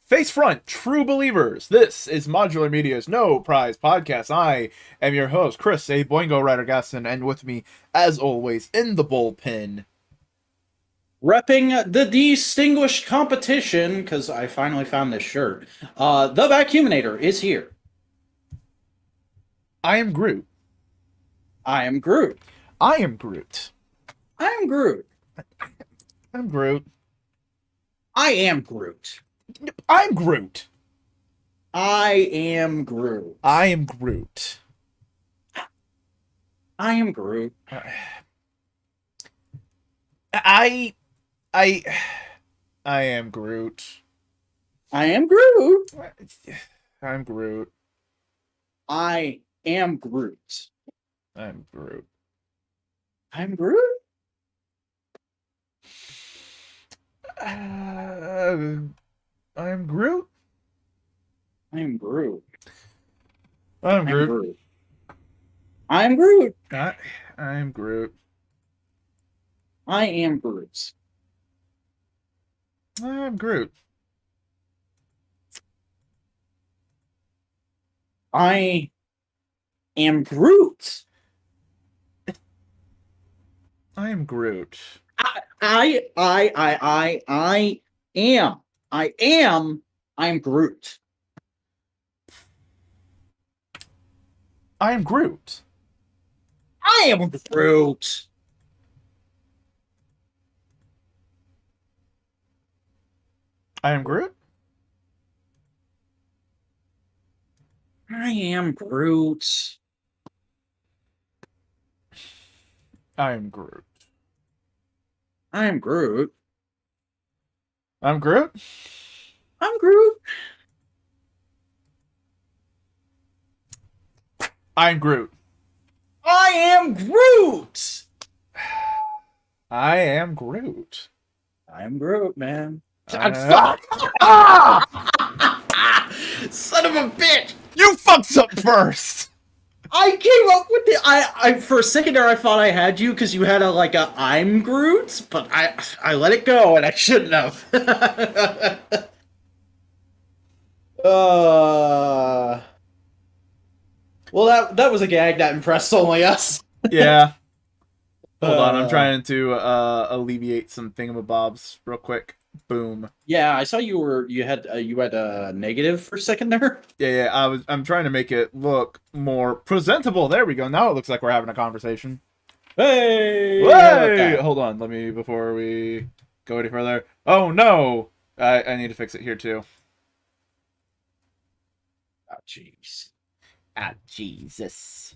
Face front, true believers. This is Modular Media's No Prize Podcast. I am your host, Chris, a Boingo Rider Gaston, and with me, as always, in the bullpen. Repping the distinguished competition, because I finally found this shirt. The Vacuuminator is here. I am Groot. I am Groot. I am Groot. I am Groot. I'm Groot. I am Groot. I'm Groot. I am Groot. I am Groot. I am Groot. I am Groot. I am Groot. I'm Groot. I am Groot. I'm Groot. I'm Groot. I am Groot. I am Groot. I'm Groot. I am Groot. I am Groot. I am Groot. I'm Groot. I am Groot. I am Groot. I'm Groot. I am Groot. I am Groot. I am Groot. I am Groot. I am Groot. I am Groot. I'm Groot. I'm Groot. I'm Groot. I am Groot. I am Groot. I am Groot, man. Ah! Son of a bitch! You fucked up first. I came up with the I for a second there I thought I had you because you had a I'm Groot, but I let it go and I shouldn't have. Well, that was a gag that impressed only us. Yeah. Hold on, I'm trying to alleviate some thingamabobs real quick. Boom. Yeah, I saw you had a negative for a second there. Yeah. I'm trying to make it look more presentable. There we go. Now it looks like we're having a conversation. Hey! Hey! Hold on. Before we go any further. Oh no! I need to fix it here too. Oh jeez. Ah, Jesus.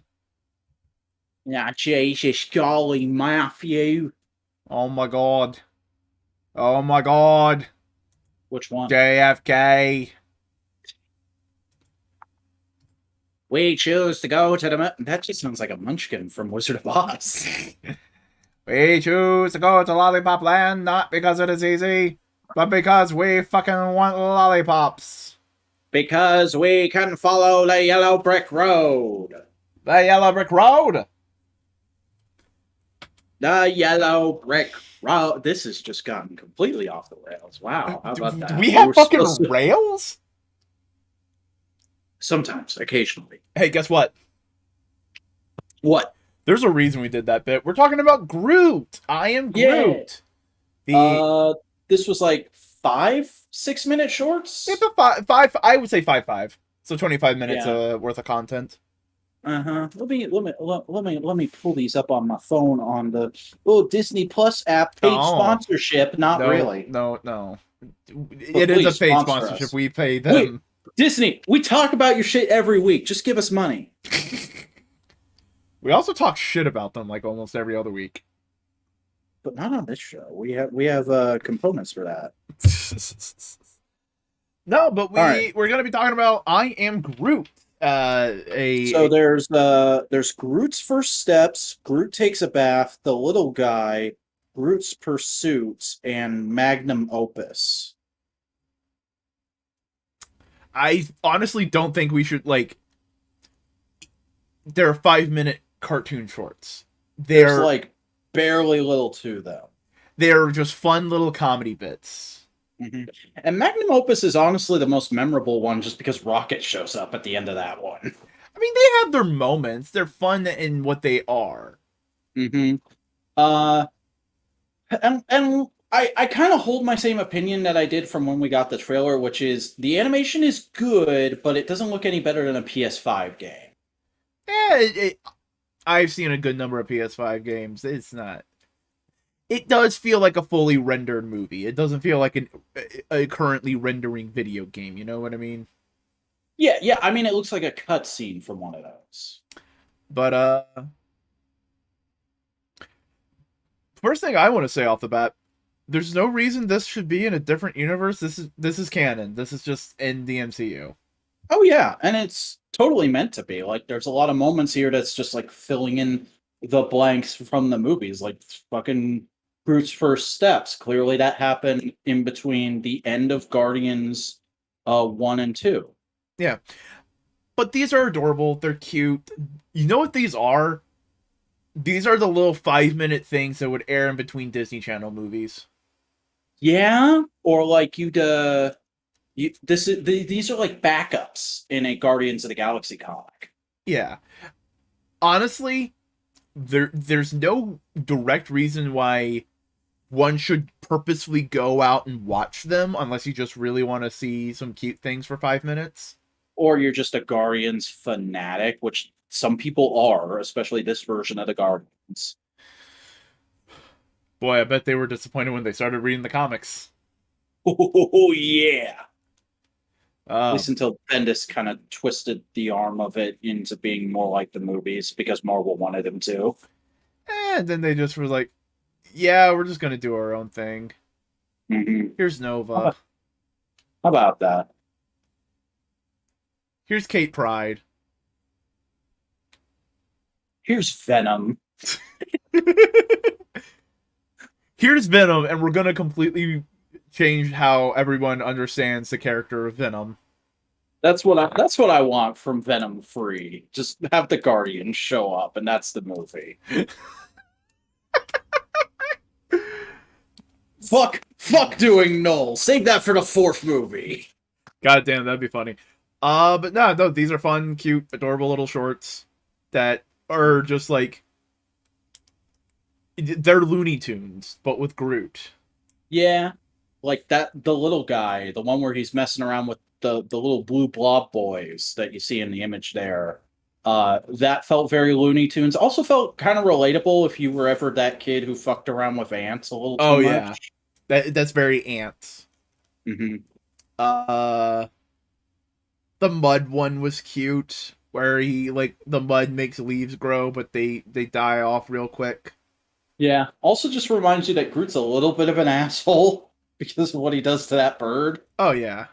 Yeah, Jesus, golly, Matthew. Oh my god. Oh my god. Which one? JFK. We choose to go to the... That just sounds like a munchkin from Wizard of Oz. We choose to go to Lollipop Land, not because it is easy, but because we fucking want lollipops. Because we can follow the yellow brick road. The yellow brick road. The yellow brick road. This has just gotten completely off the rails. Wow, how about that? Do we have fucking rails? Sometimes, occasionally. Hey, guess what? What? There's a reason we did that bit. We're talking about Groot. I am Groot. Yeah. This was like 5-6 minute shorts. It's a five. I would say 5. So 25 minutes worth of content. Let me pull these up on my phone on the Disney Plus app. Paid sponsorship, not really. No. It is a paid sponsorship. Us. We pay them. Wait, Disney, we talk about your shit every week. Just give us money. We also talk shit about them like almost every other week. But not on this show. We have components for that. No, but we're gonna be talking about I Am Groot. So there's Groot's first steps, Groot takes a bath, the little guy, Groot's pursuits, and magnum opus. I honestly don't think we should they're 5-minute cartoon shorts. There's like barely little to them. They're just fun little comedy bits. Mm-hmm. And Magnum Opus is honestly the most memorable one just because Rocket shows up at the end of that one. I mean, they have their moments. They're fun in what they are. Mm-hmm. Uh, and I kind of hold my same opinion that I did from when we got the trailer, which is the animation is good, but it doesn't look any better than a PS5 game. Yeah, I've seen a good number of PS5 games. It's not. It does feel like a fully rendered movie. It doesn't feel like a currently rendering video game. You know what I mean? Yeah, yeah. I mean, it looks like a cutscene from one of those. But first thing I want to say off the bat, there's no reason this should be in a different universe. This is canon. This is just in the MCU. Oh yeah, and it's totally meant to be. Like, there's a lot of moments here that's just like filling in the blanks from the movies, like fucking Groot's first steps. Clearly, that happened in between the end of Guardians 1 and 2. Yeah. But these are adorable. They're cute. You know what these are? These are the little 5-minute things that would air in between Disney Channel movies. Yeah, or like these are like backups in a Guardians of the Galaxy comic. Yeah. Honestly, there's no direct reason why one should purposefully go out and watch them unless you just really want to see some cute things for 5 minutes. Or you're just a Guardians fanatic, which some people are, especially this version of the Guardians. Boy, I bet they were disappointed when they started reading the comics. Oh yeah. At Uh, least until Bendis kind of twisted the arm of it into being more like the movies because Marvel wanted him to. and then they just were like, yeah, we're just going to do our own thing. Mm-hmm. Here's Nova. How about that? Here's Kate Pride. Here's Venom. Here's Venom, and we're going to completely change how everyone understands the character of Venom. That's what I want from Venom 3. Just have the Guardians show up, and that's the movie. Fuck doing Null. Save that for the 4th movie. God damn, that'd be funny. But no, these are fun, cute, adorable little shorts that are just like they're Looney Tunes, but with Groot. Yeah, like the little guy, the one where he's messing around with the little blue blob boys that you see in the image there. That felt very Looney Tunes. Also felt kind of relatable if you were ever that kid who fucked around with ants a little too much. That's very ants. Mm-hmm. The mud one was cute, where he like the mud makes leaves grow, but they die off real quick. Yeah. Also, just reminds you that Groot's a little bit of an asshole because of what he does to that bird. Oh yeah.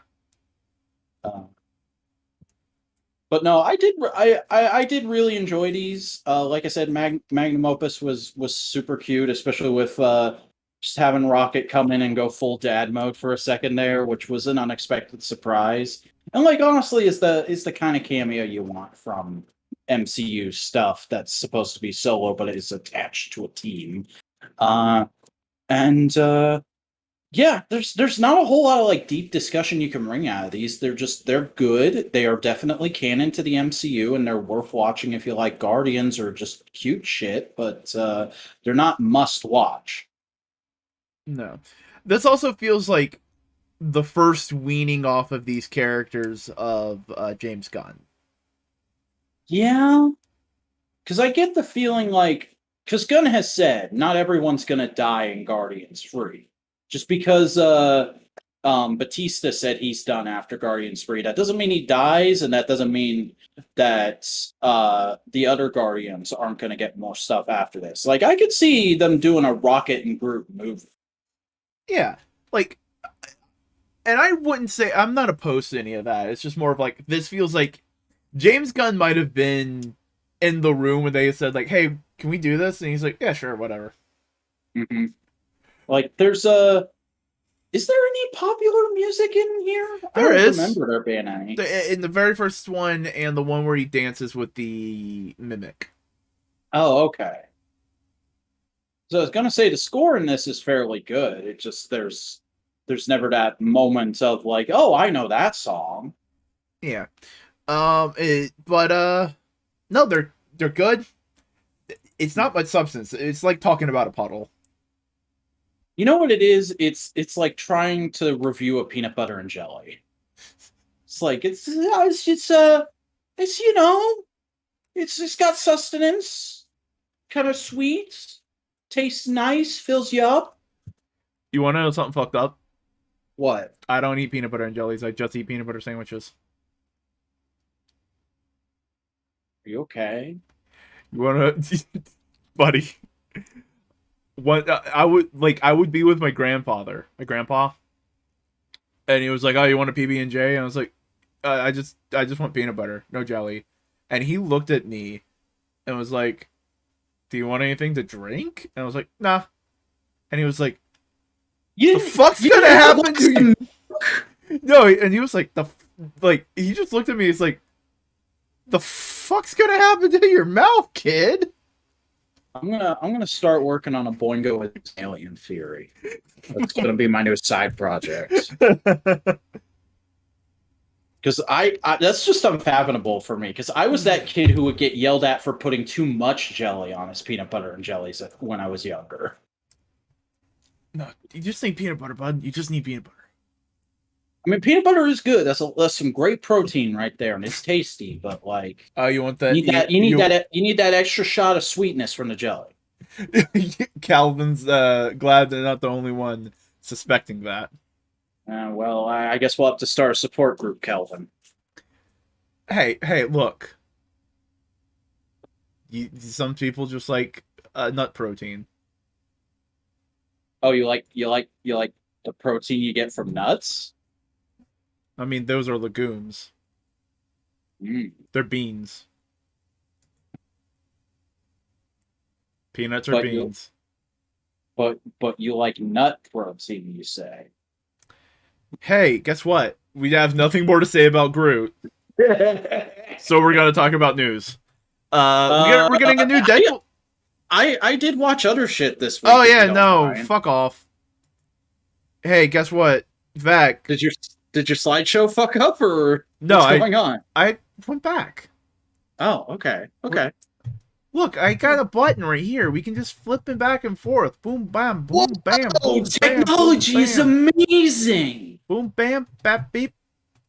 But no, I did really enjoy these. Like I said, Magnum Opus was super cute, especially with just having Rocket come in and go full dad mode for a second there, which was an unexpected surprise. And like honestly, is the kind of cameo you want from MCU stuff that's supposed to be solo but is attached to a team. Yeah, there's not a whole lot of like deep discussion you can wring out of these. They're good. They are definitely canon to the MCU, and they're worth watching if you like Guardians or just cute shit. But they're not must watch. No, this also feels like the first weaning off of these characters of James Gunn. Yeah, because I get the feeling like because Gunn has said not everyone's gonna die in Guardians 3. Just because Batista said he's done after Guardians 3, that doesn't mean he dies, and that doesn't mean that the other Guardians aren't going to get more stuff after this. Like, I could see them doing a Rocket and Groot movie. Yeah, like, and I wouldn't say I'm not opposed to any of that. It's just more of like this feels like James Gunn might have been in the room when they said like, "Hey, can we do this?" And he's like, "Yeah, sure, whatever." Mm-hmm. Like, is there any popular music in here? I don't remember there being any. In the very first one and the one where he dances with the mimic. Oh, okay. So I was gonna say the score in this is fairly good. It just there's there's never that moment of like, oh, I know that song. Yeah. No, they're good. It's not much substance. It's like talking about a puddle. You know what it is? It's like trying to review a peanut butter and jelly. It's like it's you know, it's got sustenance, kind of sweet, tastes nice, fills you up. You want to know something fucked up? What? I don't eat peanut butter and jellies. I just eat peanut butter sandwiches. Are you okay? You want to, buddy? What I would be with my grandpa, and he was like, "Oh, you want a PB and J?" And I was like, I just want peanut butter, no jelly." And he looked at me and was like, "Do you want anything to drink?" And I was like, "Nah." And he was like, "The fuck's gonna happen to you?" No, and he was like, he just looked at me. He's like, "The fuck's gonna happen to your mouth, kid?" I'm gonna start working on a Boingo with alien theory. That's gonna be my new side project. Because I that's just unfathomable for me. Because I was that kid who would get yelled at for putting too much jelly on his peanut butter and jellies when I was younger. No, you just need peanut butter, bud. You just need peanut butter. I mean, peanut butter is good. That's some great protein right there, and it's tasty. But like, You want that? you need that extra shot of sweetness from the jelly. Calvin's glad they're not the only one suspecting that. Well, I guess we'll have to start a support group, Kelvin. Hey, look. Some people just like nut protein. Oh, you like the protein you get from nuts? I mean, those are legumes. They're beans. Peanuts are beans. But you like nut protein, you say? Hey, guess what? We have nothing more to say about Groot. So we're gonna talk about news. We're getting a new Deadpool. I did watch other shit this week. Oh yeah, no, fuck off. Hey, guess what? Vac. Did your slideshow fuck up or what's going on? I went back. Oh, okay. Okay. Look, I got a button right here. We can just flip it back and forth. Boom, bam, boom, bam, boom, technology bam, is amazing. Boom, bam, bap, beep,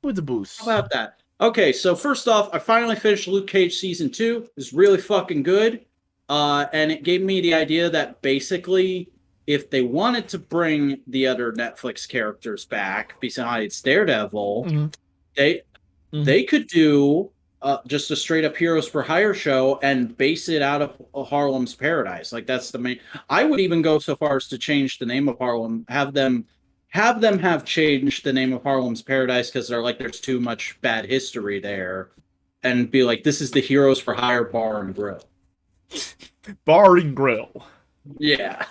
with the boost. How about that? Okay, so first off, I finally finished Luke Cage season 2. It was really fucking good. And it gave me the idea that basically, if they wanted to bring the other Netflix characters back, besides Daredevil, they could do just a straight up Heroes for Hire show and base it out of Harlem's Paradise. Like that's the main. I would even go so far as to change the name of Harlem, have them have changed the name of Harlem's Paradise because they're like there's too much bad history there, and be like this is the Heroes for Hire Bar and Grill. Bar and Grill. Yeah.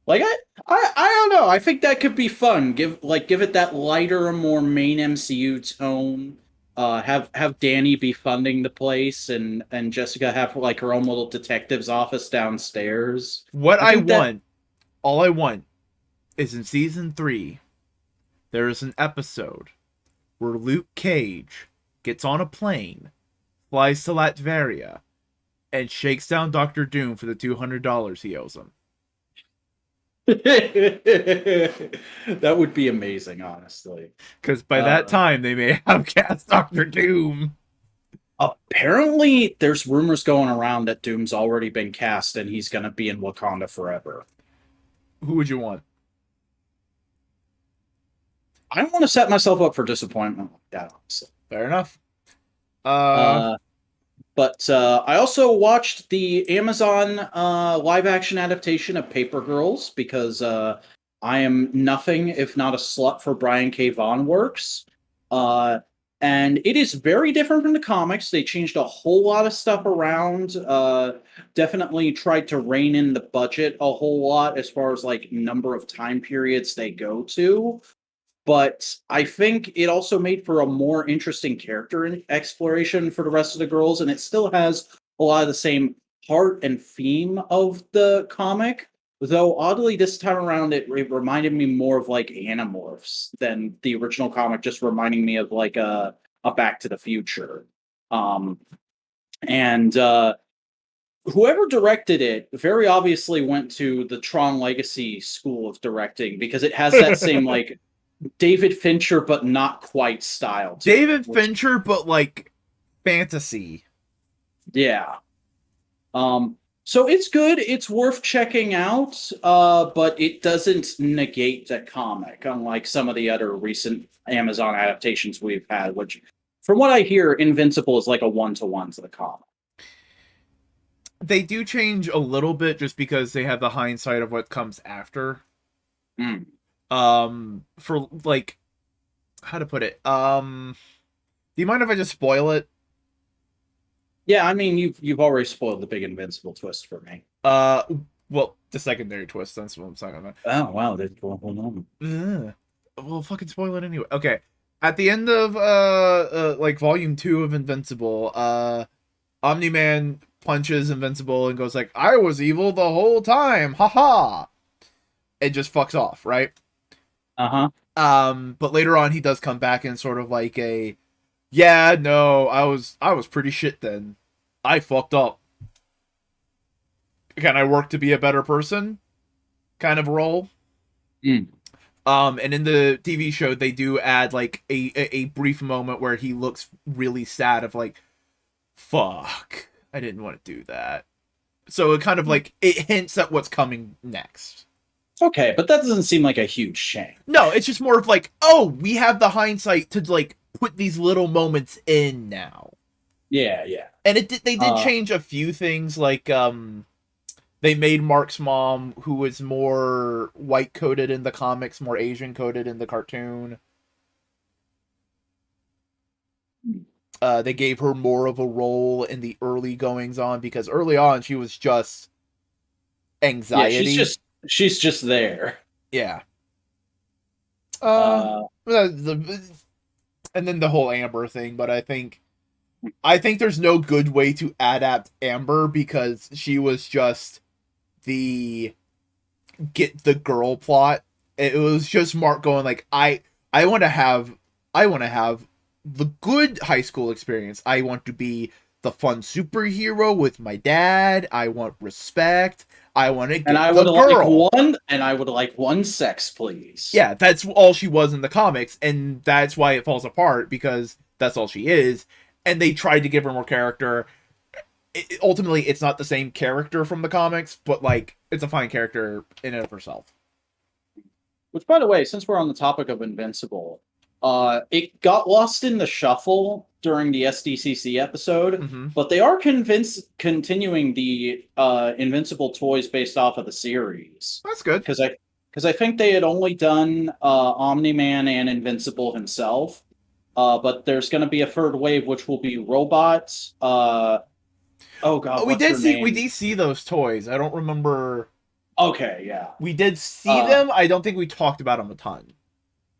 Like I don't know. I think that could be fun. Give it that lighter, more main MCU tone. Have Danny be funding the place and Jessica have like her own little detective's office downstairs. All I want is in season 3 there is an episode where Luke Cage gets on a plane, flies to Latveria, and shakes down Dr. Doom for the $200 he owes him. That would be amazing, honestly. Because by that time, they may have cast Dr. Doom. Apparently, there's rumors going around that Doom's already been cast and he's going to be in Wakanda forever. Who would you want? I don't want to set myself up for disappointment like that, honestly. Fair enough. But I also watched the Amazon live-action adaptation of Paper Girls because I am nothing if not a slut for Brian K. Vaughan works. And it is very different from the comics. They changed a whole lot of stuff around. Definitely tried to rein in the budget a whole lot as far as like number of time periods they go to. But I think it also made for a more interesting character exploration for the rest of the girls, and it still has a lot of the same heart and theme of the comic, Though oddly, this time around, it reminded me more of like Animorphs than the original comic, just reminding me of like a Back to the Future. Um, and whoever directed it very obviously went to the Tron Legacy school of directing because it has that same like David Fincher but not quite style to David it. Fincher, but like fantasy. Yeah. So it's good. It's worth checking out, but it doesn't negate the comic, unlike some of the other recent Amazon adaptations we've had, which, from what I hear, Invincible is like a one-to-one to the comic. They do change a little bit just because they have the hindsight of what comes after. Mm. For like, how to put it? Do you mind if I just spoil it? Yeah, I mean, you've already spoiled the big Invincible twist for me. Well, the secondary twist. That's what I'm talking about. Oh wow, hold on. Well, fucking spoil it anyway. Okay, at the end of like volume 2 of Invincible, Omni-Man punches Invincible and goes like, "I was evil the whole time, haha," and just fucks off, right? Uh-huh. But later on, he does come back in sort of like a, yeah, no, I was pretty shit then. I fucked up. Can I work to be a better person? Kind of role. Mm. And in the TV show, they do add like a brief moment where he looks really sad of like, fuck, I didn't want to do that. So it kind of like, it hints at what's coming next. Okay, but that doesn't seem like a huge shame. No, it's just more of like, oh, we have the hindsight to like put these little moments in now. Yeah, yeah. And they did change a few things, like they made Mark's mom, who was more white coded in the comics, more Asian coded in the cartoon. They gave her more of a role in the early goings on because early on she was just anxiety. Yeah, she's just there. Yeah. Uh, And then the whole Amber thing, but I think there's no good way to adapt Amber because she was just the get the girl plot. It was just Mark going like, I want to have the good high school experience. I want to be the fun superhero with my dad. I want respect. I want to get the girl. I would like one sex, please. Yeah, that's all she was in the comics, and that's why it falls apart, because that's all she is. And they tried to give her more character. Ultimately, it's not the same character from the comics, but like, it's a fine character in and of herself. Which, by the way, since we're on the topic of Invincible, it got lost in the shuffle during the SDCC episode, but they are continuing the Invincible toys based off of the series. That's good. Because I think they had only done Omni-Man and Invincible himself, but there's going to be a third wave, which will be robots. Oh god, we did see those toys. I don't remember. Okay, yeah, we did see them. I don't think we talked about them a ton.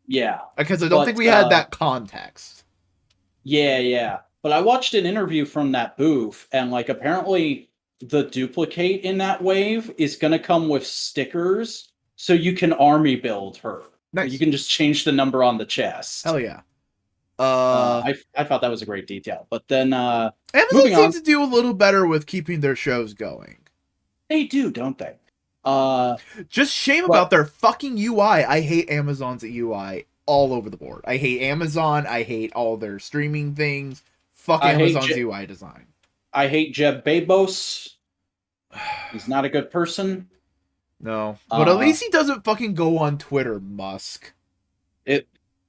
Yeah, because I don't think we had that context. Yeah. But I watched an interview from that booth, and like apparently the duplicate in that wave is going to come with stickers, so you can army build her. Nice. You can just change the number on the chest. Hell yeah. I thought that was a great detail. But then Amazon seems to do a little better with keeping their shows going. They do, don't they? Just shame about their fucking UI. I hate Amazon's UI all over the board. I hate Amazon. I hate all their streaming things. Fuck Amazon's UI design. I hate Jeff Bezos. He's not a good person. No, but at least he doesn't fucking go on Twitter, Musk.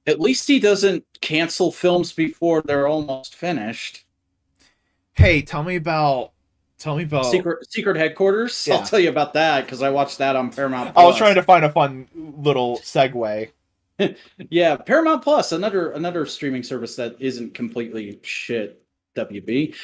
At least he doesn't cancel films before they're almost finished. Hey, tell me about Secret Headquarters. Yeah. I'll tell you about that because I watched that on Paramount+. I was trying to find a fun little segue. Yeah, Paramount Plus, another streaming service that isn't completely shit. WB.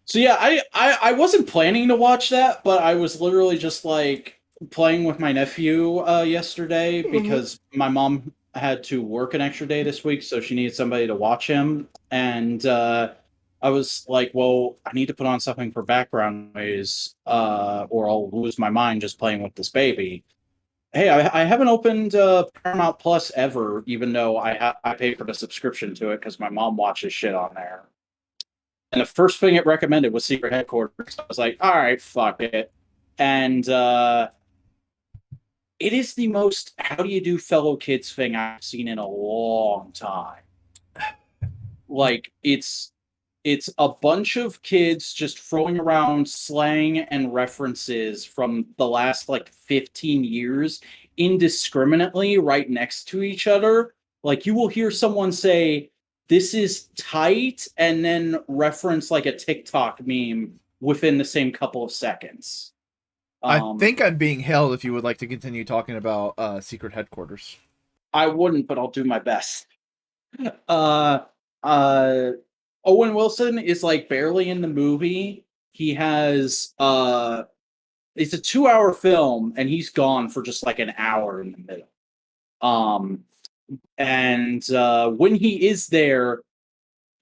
So yeah, I wasn't planning to watch that, but I was literally just like playing with my nephew yesterday because my mom had to work an extra day this week, so she needed somebody to watch him, and I I was like, well, I need to put on something for background noise, or I'll lose my mind just playing with this baby. Hey, I haven't opened Paramount Plus ever, even though I pay for the subscription to it because my mom watches shit on there. And the first thing it recommended was Secret Headquarters. I was like, all right, fuck it. And it is the most how do you do fellow kids thing I've seen in a long time. Like it's a bunch of kids just throwing around slang and references from the last like 15 years indiscriminately right next to each other. Like you will hear someone say, "This is tight," and then reference like a TikTok meme within the same couple of seconds. I Um, think I'm being held if you would like to continue talking about Secret Headquarters. I wouldn't, but I'll do my best. Uh, uh, Owen Wilson is like barely in the movie. He has it's a 2 hour film and he's gone for just like an hour in the middle. Um and when he is there,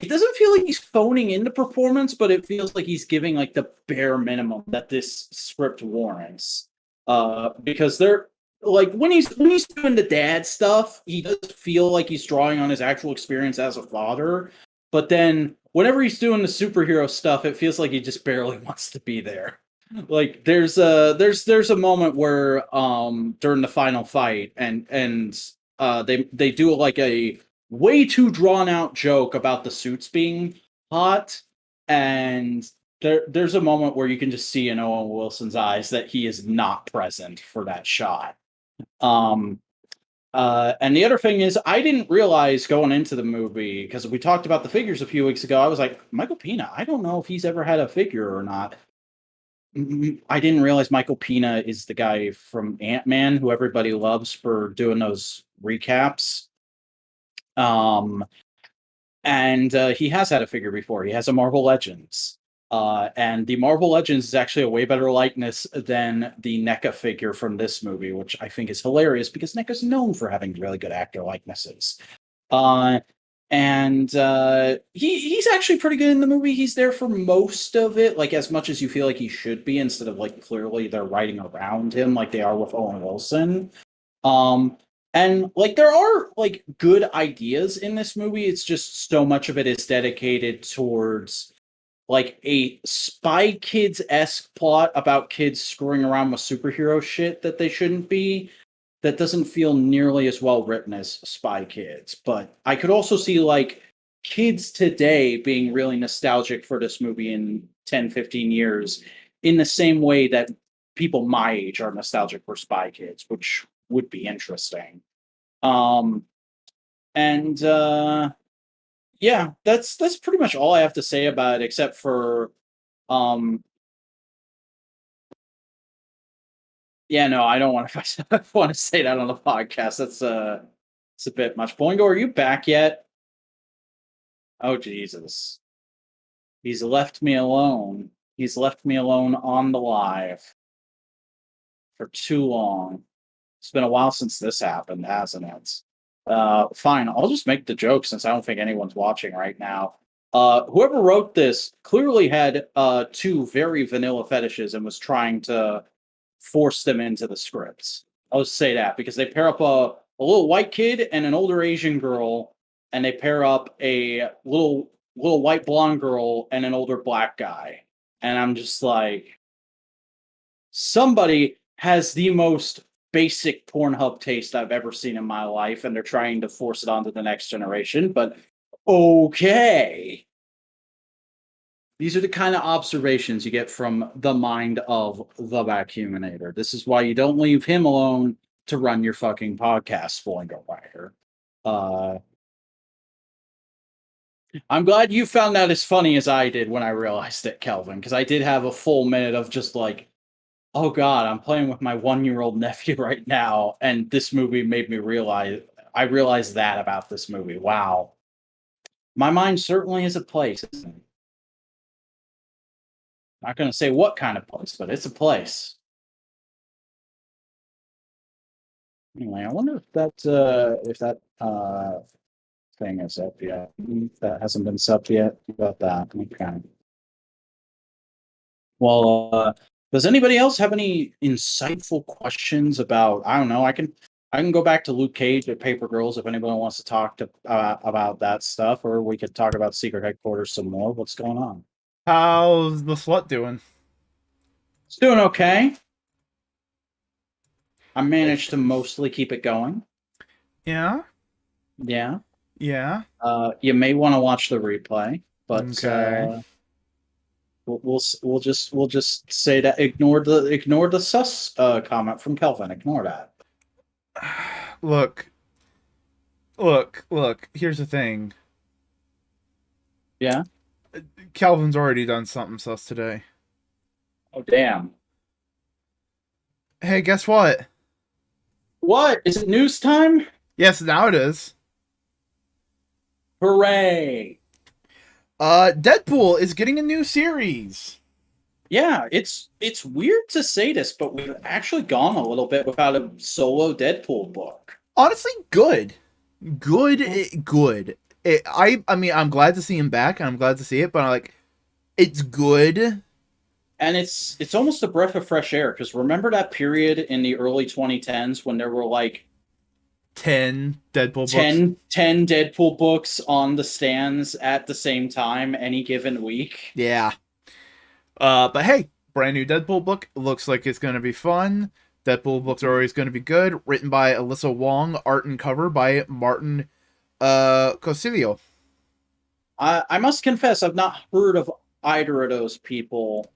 it doesn't feel like he's phoning in the performance, but it feels like he's giving like the bare minimum that this script warrants. Because they're like when he's doing the dad stuff, he does feel like he's drawing on his actual experience as a father. But then whenever he's doing the superhero stuff, it feels like he just barely wants to be there. Like there's a moment where during the final fight and they do like a way too drawn out joke about the suits being hot, and there's a moment where you can just see in Owen Wilson's eyes that he is not present for that shot. Um, and the other thing is, I didn't realize going into the movie because we talked about the figures a few weeks ago. I was like, Michael Pena. I don't know if he's ever had a figure or not. I didn't realize Michael Pena is the guy from Ant-Man who everybody loves for doing those recaps. Um, and he has had a figure before. He has a Marvel Legends. And the Marvel Legends is actually a way better likeness than the NECA figure from this movie, which I think is hilarious because NECA's known for having really good actor likenesses. Uh, and he's actually pretty good in the movie. He's there for most of it, like as much as you feel like he should be, instead of like clearly they're writing around him like they are with Owen Wilson. Um, and like there are like good ideas in this movie. It's just so much of it is dedicated towards like a Spy Kids-esque plot about kids screwing around with superhero shit that they shouldn't be. That doesn't feel nearly as well written as Spy Kids. But I could also see like kids today being really nostalgic for this movie in 10, 15 years in the same way that people my age are nostalgic for Spy Kids, which would be interesting. Um and yeah, that's pretty much all I have to say about it, except for um yeah, no, I don't want to I want to say that on the podcast. That's it's a bit much. Boingo, are you back yet? Oh Jesus. He's left me alone. He's left me alone on the live for too long. It's been a while since this happened, hasn't it? Fine, I'll just make the joke since I don't think anyone's watching right now. Whoever wrote this clearly had two very vanilla fetishes and was trying to force them into the scripts. I'll just say that because they pair up a little white kid and an older Asian girl, and they pair up a little white blonde girl and an older black guy. And I'm just like, somebody has the most basic Pornhub taste I've ever seen in my life, and they're trying to force it onto the next generation. But okay. These are the kind of observations you get from the mind of the Vacuuminator. This is why you don't leave him alone to run your fucking podcast, Boingo Wire. I'm glad you found that as funny as I did when I realized it, Kelvin, because I did have a full minute of just like, oh god, I'm playing with my 1-year-old nephew right now, and this movie made me realize I realized that about this movie. Wow. My mind certainly is a place, isn't it? Not gonna say what kind of place, but it's a place. Anyway, I wonder if that thing is up yet. That hasn't been subbed yet. About that. Okay. Well, does anybody else have any insightful questions about? I don't know. I can go back to Luke Cage at Paper Girls if anyone wants to talk to about that stuff, or we could talk about Secret Headquarters some more. What's going on? How's the slut doing? It's doing okay. I managed to mostly keep it going. Yeah, Yeah. yeah. You may want to watch the replay, but Okay. we'll just say that ignore the sus comment from Kelvin. Ignore that. Look, look. Here's the thing. Yeah. Calvin's already done something sus today. Oh damn. Hey, guess what? What is it? News time? Yes, now it is. Hooray! Deadpool is getting a new series. Yeah, it's weird to say this, but we've actually gone a little bit without a solo Deadpool book. Honestly, good. Good. I mean, I'm glad to see him back, and I'm glad to see it, but like, it's good. And it's almost a breath of fresh air, because remember that period in the early 2010s when there were like 10 Deadpool 10, books. 10 Deadpool books on the stands at the same time any given week? Yeah. But hey, brand new Deadpool book. Looks like it's going to be fun. Deadpool books are always going to be good. Written by Alyssa Wong, art and cover by Martin Cosilio. I must confess, I've not heard of either of those people,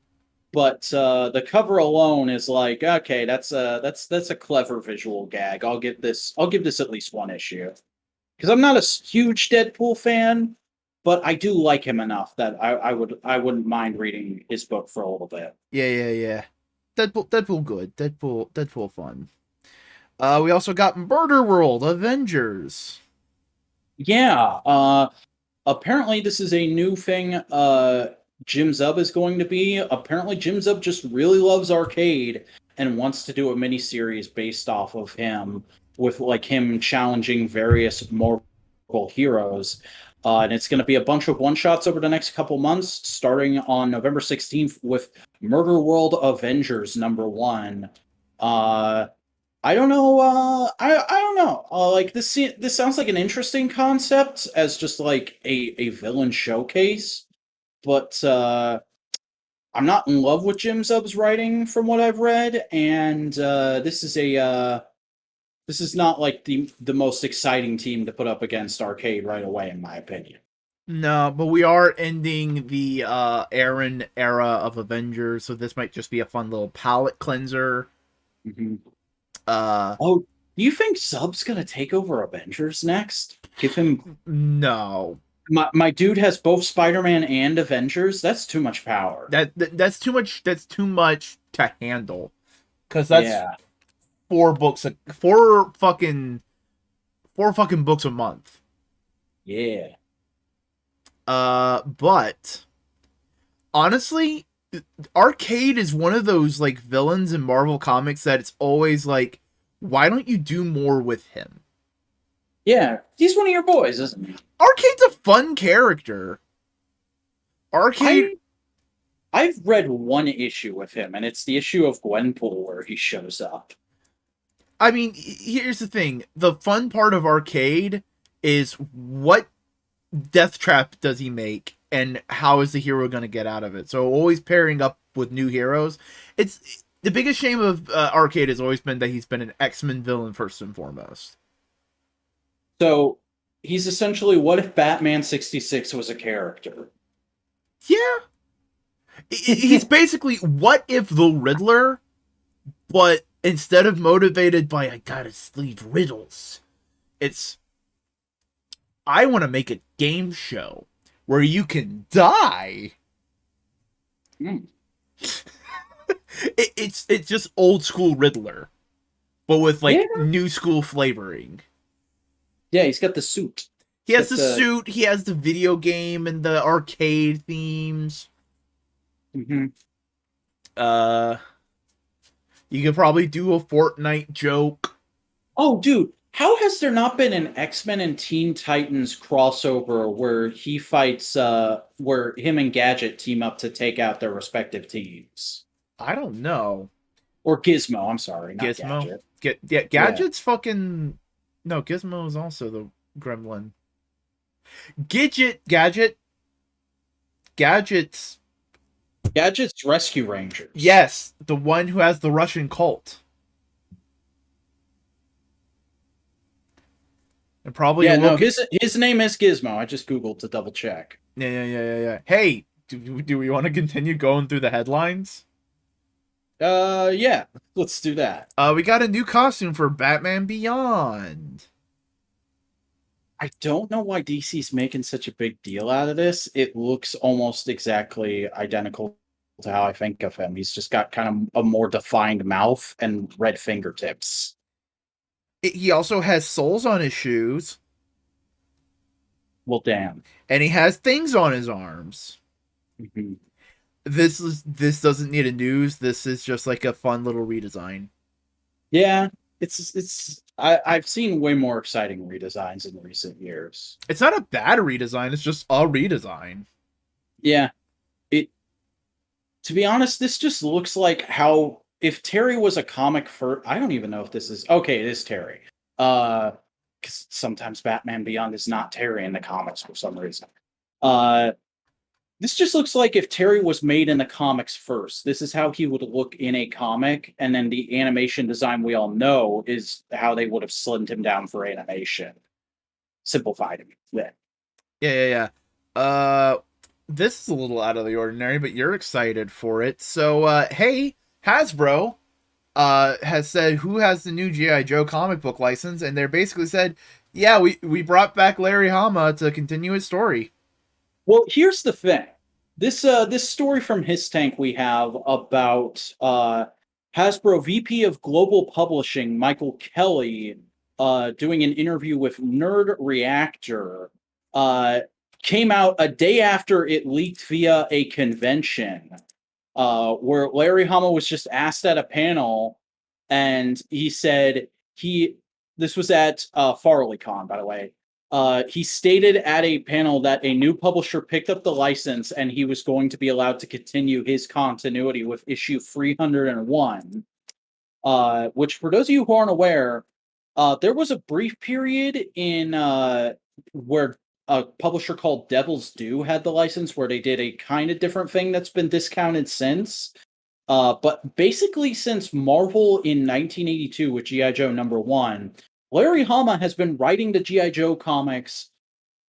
but the cover alone is like, okay, that's a clever visual gag. I'll give this at least one issue, because I'm not a huge Deadpool fan, but I do like him enough that I wouldn't mind reading his book for a little bit. Yeah. Deadpool good. Deadpool fun. We also got Murder World Avengers. Yeah. Apparently this is a new thing. Jim Zub is going to be. Apparently Jim Zub just really loves arcade and wants to do a mini series based off of him, with like him challenging various Marvel heroes. And it's going to be a bunch of one shots over the next couple months, starting on November 16th with Murder World Avengers #1. I don't know. I don't know. Like this sounds like an interesting concept as just like a villain showcase, but I'm not in love with Jim Zub's writing from what I've read, and this is not like the most exciting team to put up against Arcade right away, in my opinion. No, but we are ending the Aaron era of Avengers, so this might just be a fun little palate cleanser. Mm-hmm. Uh, Oh, do you think Zub's gonna take over Avengers next? Give him no, my dude has both Spider-Man and Avengers. That's too much power. that's too much. That's too much to handle, because that's Yeah. 4 books, four fucking books a month. Yeah. But honestly, Arcade is one of those like villains in Marvel Comics that it's always like, why don't you do more with him? Yeah. He's one of your boys, isn't he? Arcade's a fun character. Arcade. I've read one issue with him, and it's the issue of Gwenpool where he shows up. I mean, here's the thing. The fun part of Arcade is what death trap does he make, and how is the hero going to get out of it? So always pairing up with new heroes. It's the biggest shame of Arcade has always been that he's been an X-Men villain first and foremost. So he's essentially, what if Batman 66 was a character? Yeah. He's basically, what if the Riddler, but instead of motivated by, I gotta sleeve riddles, it's, I want to make a game show where you can die. It's just old school Riddler, but with like new school flavoring. Yeah, he's got the suit. He has the suit. He has the video game and the arcade themes. Mm-hmm. You could probably do a Fortnite joke. Oh, dude, How has there not been an X-Men and Teen Titans crossover where he fights where him and Gadget team up to take out their respective teams? I don't know. Or Gizmo, I'm sorry, not Gizmo. Gadget. Yeah. Gadget's fucking. No, Gizmo is also the gremlin. Gadget's. Gadget's Rescue Rangers. Yes, the one who has the Russian cult. And probably Yeah, a no, look. his name is Gizmo. I just googled to double check. Yeah. Hey, do we want to continue going through the headlines? Yeah, let's do that. We got a new costume for Batman Beyond. I don't know why DC's making such a big deal out of this. It looks almost exactly identical to how I think of him. He's just got kind of a more defined mouth and red fingertips. He also has soles on his shoes, Well, damn. and he has things on his arms. Mhm. This doesn't need a news. This is just like a fun little redesign. Yeah, I've seen way more exciting redesigns in recent years. It's not a bad redesign. It's just a redesign. Yeah, it. To be honest, this just looks like how if Terry was a comic for. I don't even know if this is okay. It is Terry. Because sometimes Batman Beyond is not Terry in the comics for some reason. Uh, this just looks like if Terry was made in the comics first. This is how he would look in a comic, and then the animation design we all know is how they would have slimmed him down for animation, simplified him. Yeah. Yeah. This is a little out of the ordinary, but you're excited for it. So, hey, Hasbro, has said who has the new GI Joe comic book license, and they basically said, yeah, we brought back Larry Hama to continue his story. Well, here's the thing. This story from His Tank we have about Hasbro VP of Global Publishing Michael Kelly doing an interview with Nerd Reactor came out a day after it leaked via a convention where Larry Hama was just asked at a panel, and he said he this was at FarleyCon, by the way. He stated at a panel that a new publisher picked up the license and he was going to be allowed to continue his continuity with issue 301. Which, for those of you who aren't aware, there was a brief period in where a publisher called Devil's Due had the license, where they did a kind of different thing that's been discounted since. But basically, since Marvel in 1982 with G.I. Joe #1, Larry Hama has been writing the G.I. Joe comics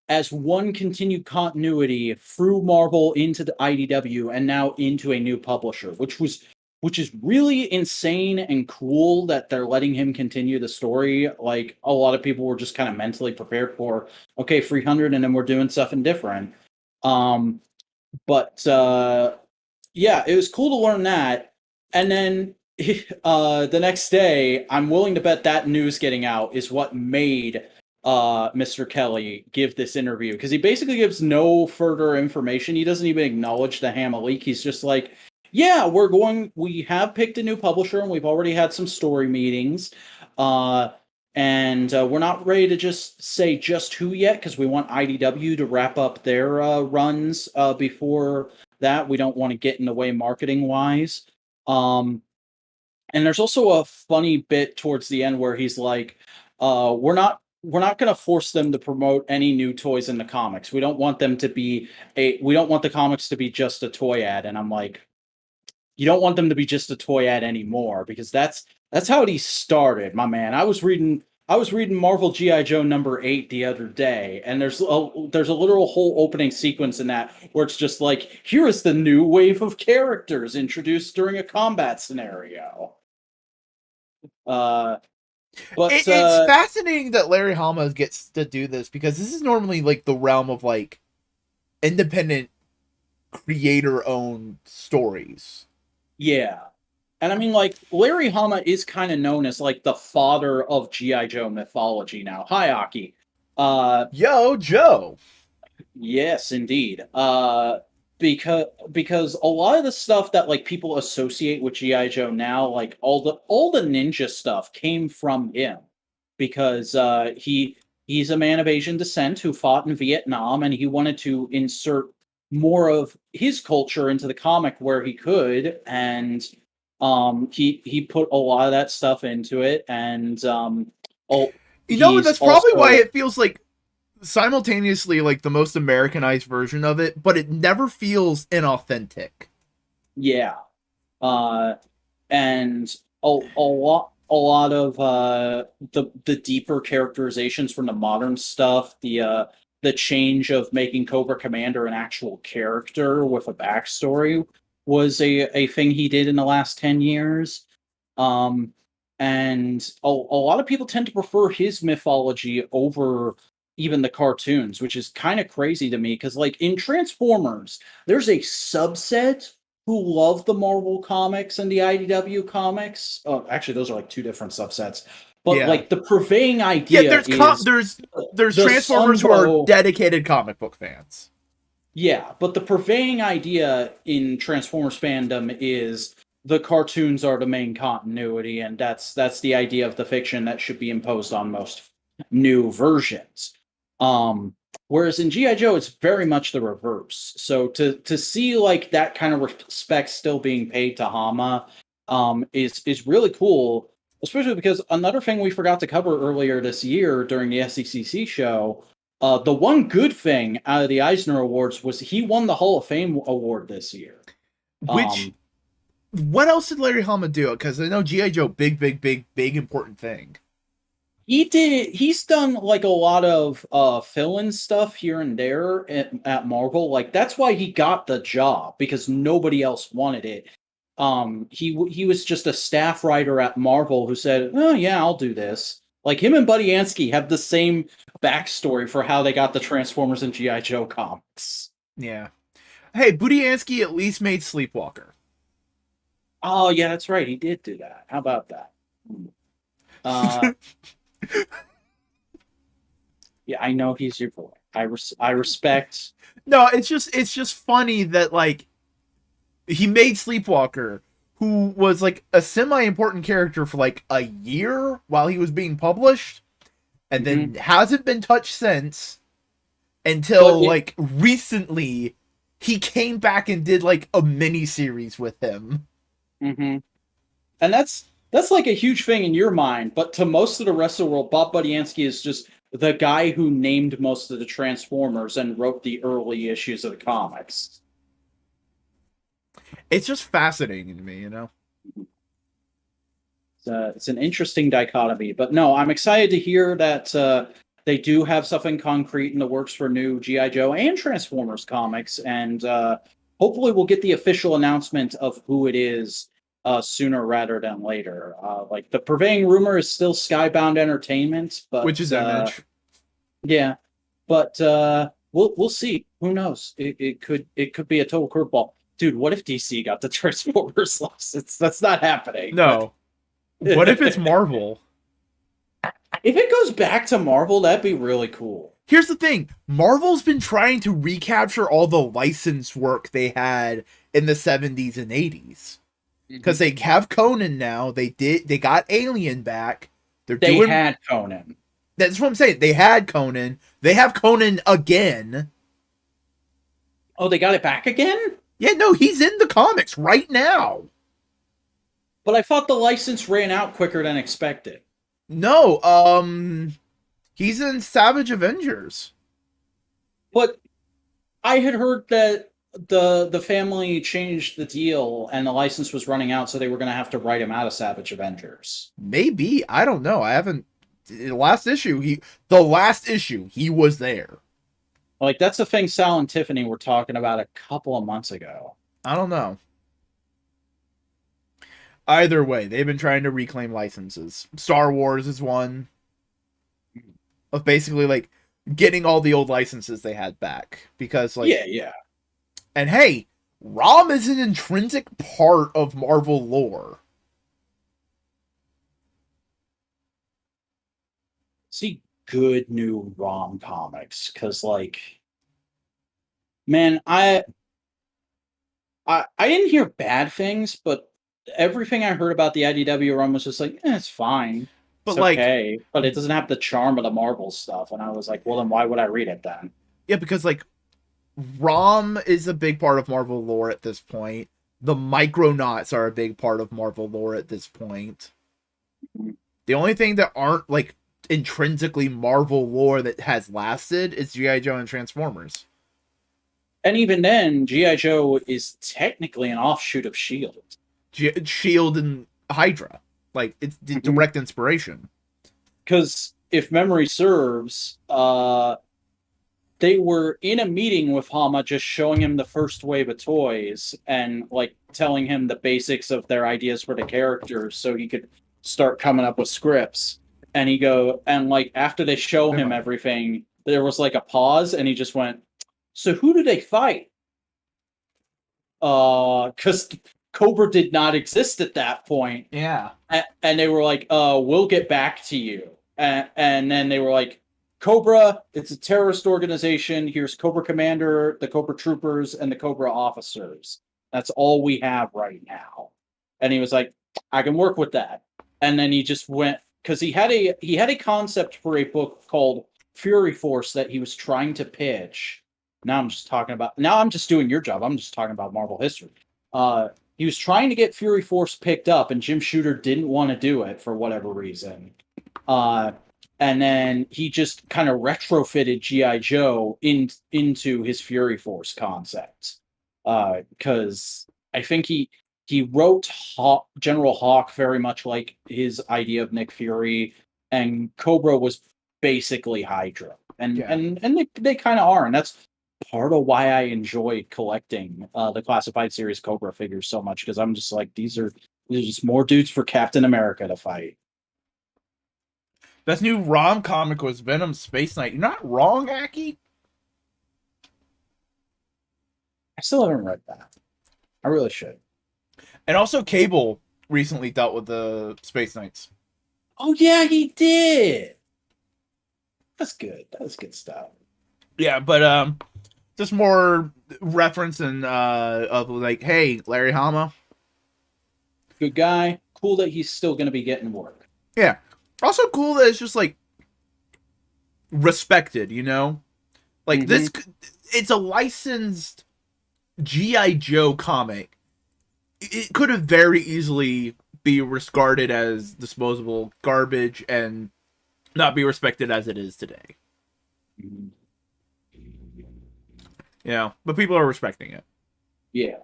as one continued continuity through Marvel into the IDW and now into a new publisher, which is really insane and cool that they're letting him continue the story. Like, a lot of people were just kind of mentally prepared for, okay, 300 and then we're doing something different. But yeah, it was cool to learn that. And then the next day, I'm willing to bet that news getting out is what made Mr. Kelly give this interview, because he basically gives no further information. He doesn't even acknowledge the Hama leak. He's just like, yeah, we have picked a new publisher and we've already had some story meetings. And we're not ready to just say just who yet, because we want IDW to wrap up their runs before that. We don't want to get in the way marketing wise. And there's also a funny bit towards the end where he's like, we're not going to force them to promote any new toys in the comics. We don't want the comics to be just a toy ad. And I'm like, you don't want them to be just a toy ad anymore, because that's how he started, my man. I was reading Marvel G.I. Joe #8 the other day, and there's a literal whole opening sequence in that where it's just like, here is the new wave of characters introduced during a combat scenario. But It's fascinating that Larry Hama gets to do this, because this is normally like the realm of like independent creator owned stories. yeah. And I mean, like, Larry Hama is kind of known as like the father of G.I. Joe mythology now. Hi, Aki. Yo, Joe. Yes, indeed. Because a lot of the stuff that like people associate with GI Joe now, like all the ninja stuff, came from him. because he's a man of Asian descent who fought in Vietnam, and he wanted to insert more of his culture into the comic where he could, and he put a lot of that stuff into it, and he's that's probably why also it feels like simultaneously like the most Americanized version of it, but it never feels inauthentic. yeah, and a lot of the deeper characterizations from the modern stuff, the change of making Cobra Commander an actual character with a backstory was a thing he did in the last 10 years. And a lot of people tend to prefer his mythology over even the cartoons, which is kind of crazy to me because, like, in Transformers, there's a subset who love the Marvel comics and the IDW comics. Oh, actually, those are like two different subsets. But Yeah. like the prevailing Yeah, idea is there's the Transformers who are Sunbow. dedicated comic book fans. Yeah, but the prevailing idea in Transformers fandom is the cartoons are the main continuity, and that's the idea of the fiction that should be imposed on most new versions. Whereas in G.I. Joe, it's very much the reverse. So to see like that kind of respect still being paid to Hama is really cool, especially because another thing we forgot to cover earlier this year during the SECC show, the one good thing out of the Eisner Awards was he won the Hall of Fame award this year. Which, what else did Larry Hama do? Because I know G.I. Joe, big important thing. He's done like a lot of fill-in stuff here and there at Marvel. Like that's why he got the job, because nobody else wanted it. He was just a staff writer at Marvel who said, "Oh yeah, I'll do this." Like him and Buddy Ansky have the same backstory for how they got the Transformers and G.I. Joe comics. Yeah. Hey, Budiansky at least made Sleepwalker. Oh yeah, that's right. He did do that. How about that? Yeah, I know he's your boy. I respect. No, it's just funny that like he made Sleepwalker, who was like a semi-important character for like a year while he was being published, and then hasn't been touched since until like recently he came back and did like a mini series with him. And that's like a huge thing in your mind, but to most of the rest of the world, Bob Budiansky is just the guy who named most of the Transformers and wrote the early issues of the comics. It's just fascinating to me, you know? It's an interesting dichotomy, but no, I'm excited to hear that they do have something concrete in the works for new G.I. Joe and Transformers comics, and hopefully we'll get the official announcement of who it is sooner rather than later. Like the prevailing rumor is still Skybound Entertainment, but which is Image. Yeah, but we'll see. Who knows? It could be a total curveball. Dude, what if DC got the Transformers license? That's not happening. No. What if it's Marvel? If it goes back to Marvel, that'd be really cool. Here's the thing. Marvel's been trying to recapture all the license work they had in the 70s and 80s. Because they have Conan now. They got Alien back. They had Conan. That's what I'm saying. They had Conan. They have Conan again. Oh, they got it back again? Yeah, no, he's in the comics right now. But I thought the license ran out quicker than expected. No, he's in Savage Avengers. But I had heard that the family changed the deal and the license was running out, so they were going to have to write him out of Savage Avengers. Maybe. I don't know. I haven't... The last issue, he was there. Like, that's the thing Sal and Tiffany were talking about a couple of months ago. I don't know. Either way, they've been trying to reclaim licenses. Star Wars is one of basically like getting all the old licenses they had back, because like yeah. And hey, ROM is an intrinsic part of Marvel lore. See good new ROM comics, because like, man, I didn't hear bad things, but everything I heard about the IDW ROM was just like, it's fine. But It's like, okay, but it doesn't have the charm of the Marvel stuff. And I was like, well, then why would I read it then? yeah, because like ROM is a big part of Marvel lore at this point. The Micronauts are a big part of Marvel lore at this point. The only thing that aren't like intrinsically Marvel lore that has lasted is G.I. Joe and Transformers. And even then, GI Joe is technically an offshoot of Shield. Shield and Hydra. Like, it's the direct inspiration. Because if memory serves, they were in a meeting with Hama, just showing him the first wave of toys and like telling him the basics of their ideas for the characters, so he could start coming up with scripts. And he go and like after they show him everything, there was like a pause, and he just went, "So who do they fight?" Because Cobra did not exist at that point. Yeah. And they were like, we'll get back to you. And then they were like, Cobra, it's a terrorist organization. Here's Cobra Commander, the Cobra Troopers, and the Cobra Officers. That's all we have right now. And he was like, I can work with that. And then he just went, because he had a concept for a book called Fury Force that he was trying to pitch. Now I'm just doing your job. I'm just talking about Marvel history. He was trying to get Fury Force picked up, and Jim Shooter didn't want to do it for whatever reason. And then he just kind of retrofitted G.I. Joe into his Fury Force concept. Because I think he wrote General Hawk very much like his idea of Nick Fury, and Cobra was basically Hydra. And they kind of are, and that's part of why I enjoy collecting the classified series Cobra figures so much, because I'm just like, these are just more dudes for Captain America to fight. Best new ROM comic was Venom Space Knight. You're not wrong, Aki. I still haven't read that. I really should. And also Cable recently dealt with the Space Knights. Oh yeah, he did. That's good. That was good stuff. Yeah, but just more reference and of like, hey, Larry Hama. Good guy. Cool that he's still going to be getting work. Yeah. Also cool that it's just like respected, you know? Like this, it's a licensed G.I. Joe comic. It could have very easily be regarded as disposable garbage and not be respected as it is today. Yeah, but people are respecting it. Yeah.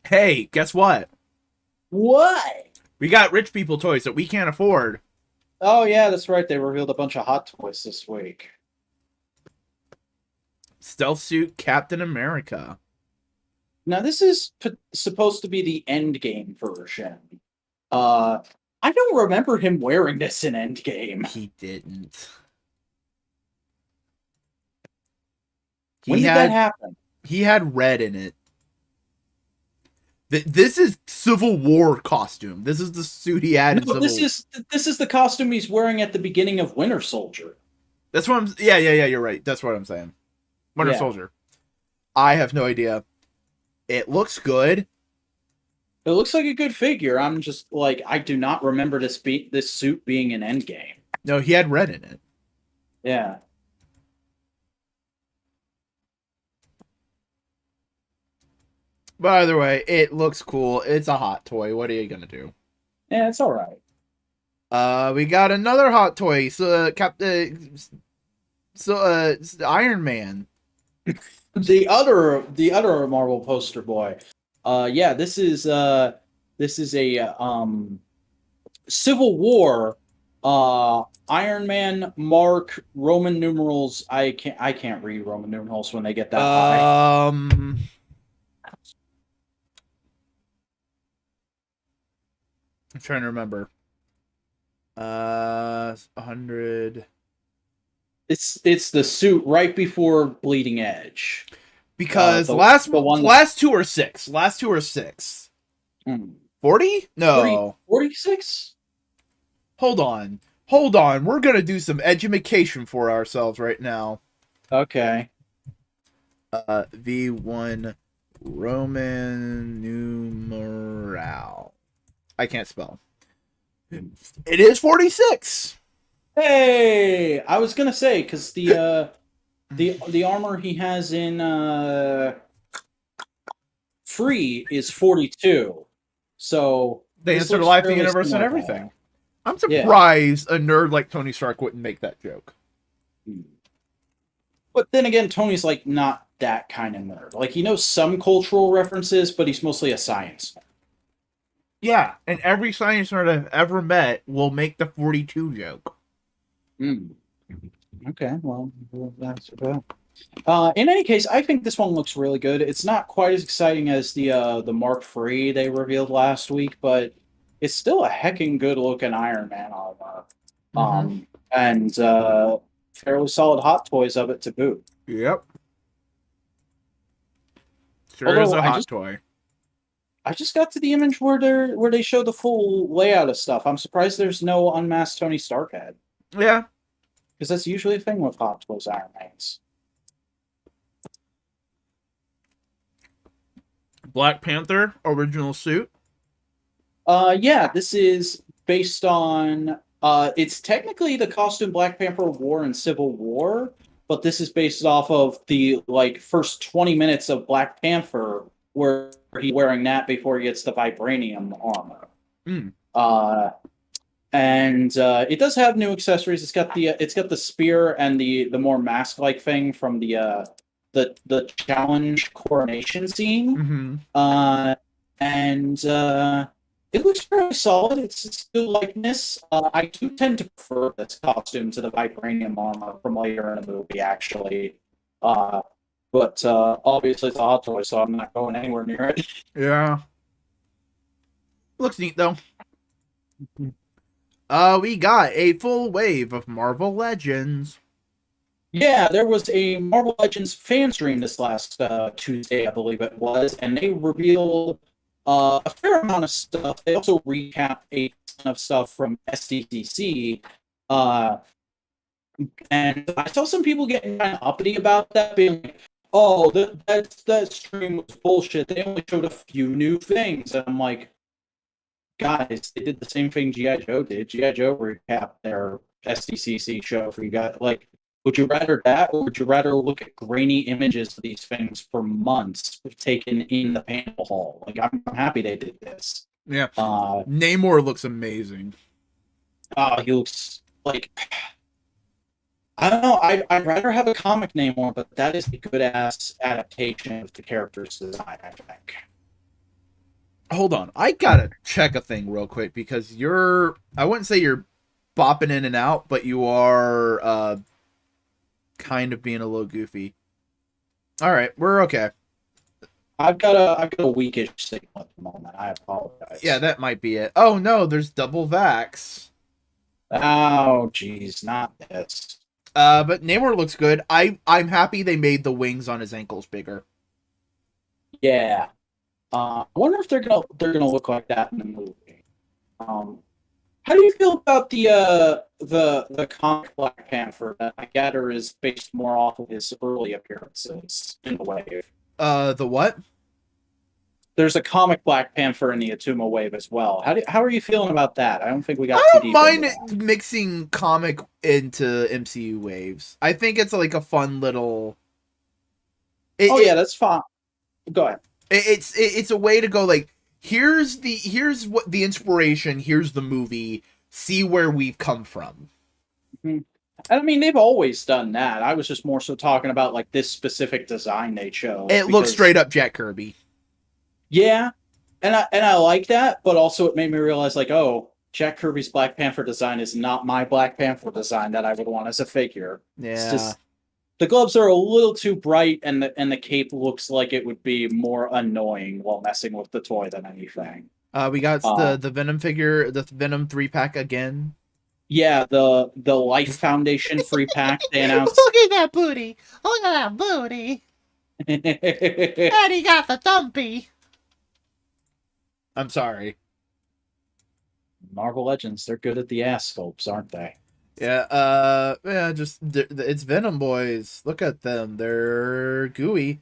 Hey, guess what? What? We got rich people toys that we can't afford. Oh yeah, that's right. They revealed a bunch of Hot Toys this week. Stealth Suit Captain America. Now this is supposed to be the Endgame version. I don't remember him wearing this in Endgame. He didn't. When did that happen? He had red in it. This is Civil War costume. This is the suit he had. No, this is the costume he's wearing at the beginning of Winter Soldier. That's what I'm. Yeah. You're right. That's what I'm saying. Winter Soldier. I have no idea. It looks good. It looks like a good figure. I'm just like, I do not remember this suit being an Endgame. No, he had red in it. Yeah. But either way, it looks cool. It's a hot toy. What are you gonna do? Yeah, it's all right. We got another hot toy. Iron Man. the other Marvel poster boy. Yeah, this is a Civil War Iron Man Mark Roman numerals. I can't read Roman numerals when they get that high. I'm trying to remember. 100. It's the suit right before Bleeding Edge. Because last two are 6. Last two are 6. 40? No. 46? Hold on. We're gonna do some edumacation for ourselves right now. Okay. V1 Roman numeral. I can't spell. It is 46. Hey, I was gonna say because the armor he has in free is 42, so They this answered looks life, the fairly universe, and similar to everything. I'm that. Yeah. surprised a nerd like Tony Stark wouldn't make that joke. But then again, Tony's like not that kind of nerd. Like he knows some cultural references, but he's mostly a science nerd. Yeah, and every science nerd I've ever met will make the 42 joke. Mm. Okay, well, that's okay. In any case, I think this one looks really good. It's not quite as exciting as the Mark III they revealed last week, but it's still a heckin' good looking Iron Man armor. Mm-hmm. And fairly solid hot toys of it to boot. Yep. Sure is Although a hot toy. I just got to the image where they show the full layout of stuff. I'm surprised there's no unmasked Tony Stark head. Yeah. Because that's usually a thing with Hot Toys Iron Mans. Black Panther original suit. Yeah, this is based on it's technically the costume Black Panther wore in Civil War, but this is based off of the like first 20 minutes of Black Panther where he's wearing that before he gets the vibranium armor. Mm. And it does have new accessories. It's got the spear and the more mask like thing from the challenge coronation scene. Mm-hmm. And it looks very solid. It's still likeness. I do tend to prefer this costume to the vibranium armor from later in the movie, actually. But obviously it's a hot toy, so I'm not going anywhere near it. Yeah. Looks neat though. We got a full wave of Marvel Legends. Yeah, there was a Marvel Legends fan stream this last Tuesday, I believe it was, and they revealed a fair amount of stuff. They also recapped a ton of stuff from SDCC. And I saw some people getting kind of uppity about that, being like, oh, that stream was bullshit. They only showed a few new things. And I'm like, guys, they did the same thing G.I. Joe did. G.I. Joe recapped their SDCC show for you guys. Like, would you rather that, or would you rather look at grainy images of these things for months taken in the panel hall? Like, I'm happy they did this. Yeah. Namor looks amazing. He looks like, I don't know. I'd rather have a comic Namor, but that is a good ass adaptation of the character's design, I think. Hold on, I gotta check a thing real quick because I wouldn't say you're bopping in and out, but you are kind of being a little goofy. All right, we're okay. I've got a weakish signal at the moment. I apologize. Yeah, that might be it. Oh no, there's double vax. Oh jeez, not this. But Namor looks good. I'm happy they made the wings on his ankles bigger. Yeah. I wonder if they're gonna look like that in the movie. How do you feel about the comic Black Panther that I gather is based more off of his early appearances in the wave? The what? There's a comic Black Panther in the Atuma wave as well. How are you feeling about that? I don't think we got I too don't deep mind into that. mixing comic into MCU waves. I think it's like a fun little. Yeah, that's fine. Go ahead. It's a way to go like here's what the inspiration, here's the movie, see where we've come from. Mm-hmm. I mean, they've always done that. I was just more so talking about like this specific design they chose. It looks straight up Jack Kirby. Yeah, and I like that, but also it made me realize like, oh, Jack Kirby's Black Panther design is not my Black Panther design that I would want as a figure. Yeah. It's just the gloves are a little too bright, and the cape looks like it would be more annoying while messing with the toy than anything. We got the Venom figure, the Venom 3-pack again. Yeah, the Life Foundation free pack they announced. Look at that booty! Look at that booty! And he got the dumpy. I'm sorry. Marvel Legends, they're good at the ass sculpts, aren't they? Yeah, it's Venom boys. Look at them. They're gooey.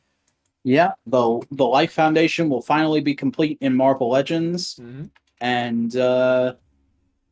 Yeah, the Life Foundation will finally be complete in Marvel Legends. Mm-hmm. And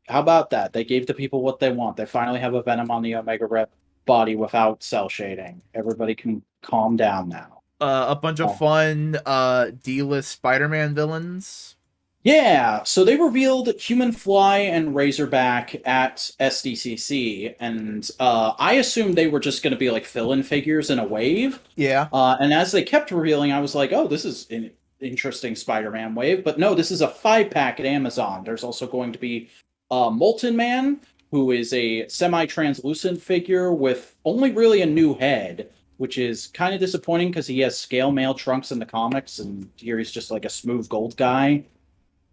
How about that? They gave the people what they want. They finally have a Venom on the Omega Rep body without cell shading. Everybody can calm down now. A bunch of Uh, fun D-list Spider-Man villains. yeah, so they revealed Human Fly and Razorback at SDCC, and I assumed they were just going to be like fill-in figures in a wave. Yeah. And as they kept revealing, I was like, "Oh, this is an interesting Spider-Man wave." But no, this is a 5-pack at Amazon. There's also going to be Molten Man, who is a semi-translucent figure with only really a new head, which is kind of disappointing because he has scale mail trunks in the comics, and here he's just like a smooth gold guy.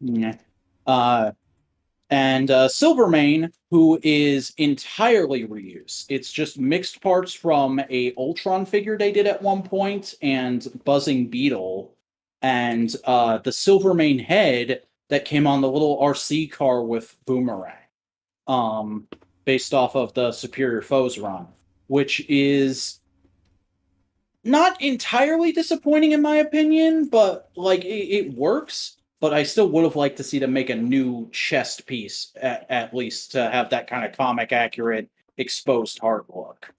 Yeah. Uh, and Silvermane, who is entirely reuse. It's just mixed parts from a Ultron figure they did at one point and Buzzing Beetle, and the Silvermane head that came on the little RC car with Boomerang, um, based off of the Superior Foes run, which is not entirely disappointing in my opinion, but like it works. But I still would have liked to see them make a new chest piece at least to have that kind of comic accurate exposed heart look.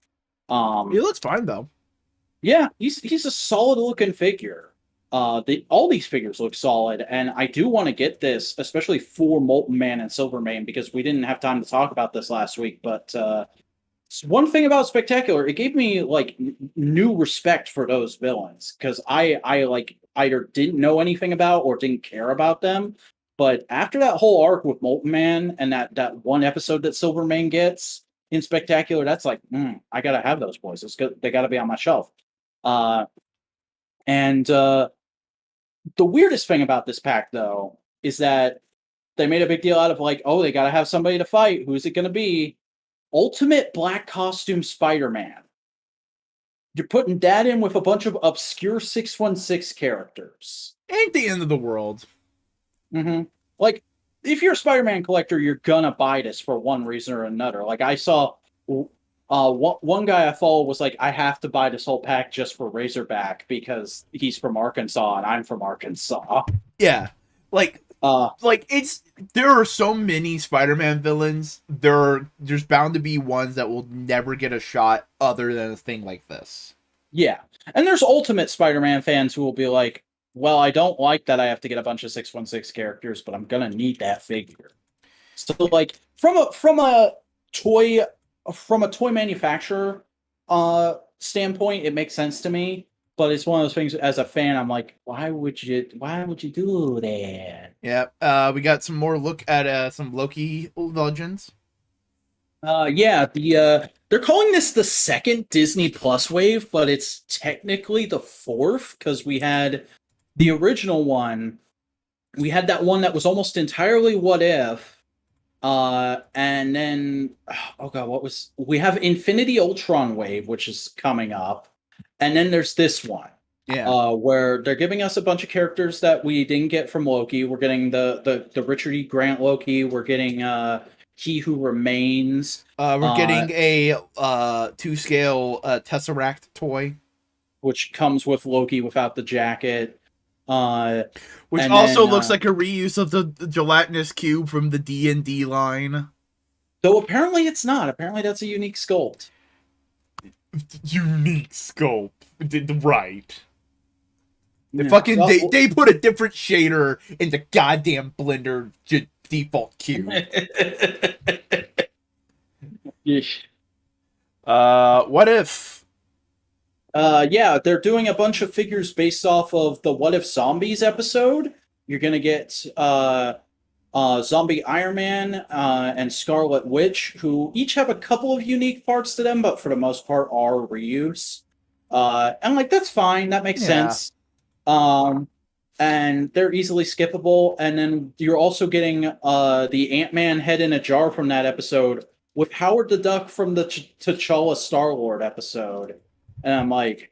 He Um, looks fine though. yeah, he's a solid looking figure. All these figures look solid, and I do want to get this, especially for Molten Man and Silvermane, because we didn't have time to talk about this last week. But one thing about Spectacular, it gave me like new respect for those villains because I like either didn't know anything about or didn't care about them. But after that whole arc with Molten Man and that one episode that Silvermane gets in Spectacular, that's like, I gotta have those boys. It's good. They gotta be on my shelf. Uh, and the weirdest thing about this pack though is that they made a big deal out of like, oh, they gotta have somebody to fight. Who's it gonna be? Ultimate Black Costume Spider-Man. You're putting that in with a bunch of obscure 616 characters. Ain't the end of the world. Mm-hmm. Like, if you're a Spider-Man collector, you're gonna buy this for one reason or another. Like, I saw one guy I follow was like, I have to buy this whole pack just for Razorback because he's from Arkansas and I'm from Arkansas. Yeah. Like Uh, it's there are so many Spider-Man villains. There's bound to be ones that will never get a shot other than a thing like this. yeah. And there's Ultimate Spider-Man fans who will be like, well, I don't like that I have to get a bunch of 616 characters, but I'm gonna need that figure. So like toy from a toy manufacturer standpoint, it makes sense to me. But it's one of those things as a fan, I'm like, why would you do that? Yeah. We got some more look at some Loki legends. Yeah, they're calling this the second Disney Plus wave, but it's technically the fourth because we had the original one. We had that one that was almost entirely What If, and then oh god, we have Infinity Ultron wave, which is coming up, and then there's this one. Yeah. Where they're giving us a bunch of characters that we didn't get from Loki. We're getting the Richard E. Grant Loki. We're getting He Who Remains. We're getting a 2-scale Tesseract toy, which comes with Loki without the jacket. which also looks like a reuse of the gelatinous cube from the D&D line. Though apparently it's not. Apparently that's a unique sculpt. Unique scope, right? Yeah. They put a different shader in the goddamn Blender default cube. What if? Yeah, they're doing a bunch of figures based off of the What If Zombies episode. You're gonna get Zombie Iron Man and Scarlet Witch, who each have a couple of unique parts to them, but for the most part are reuse. And like that's fine, that makes sense. And they're easily skippable. And then you're also getting the Ant-Man head in a jar from that episode with Howard the Duck from the T'Challa Star-Lord episode. And I'm like,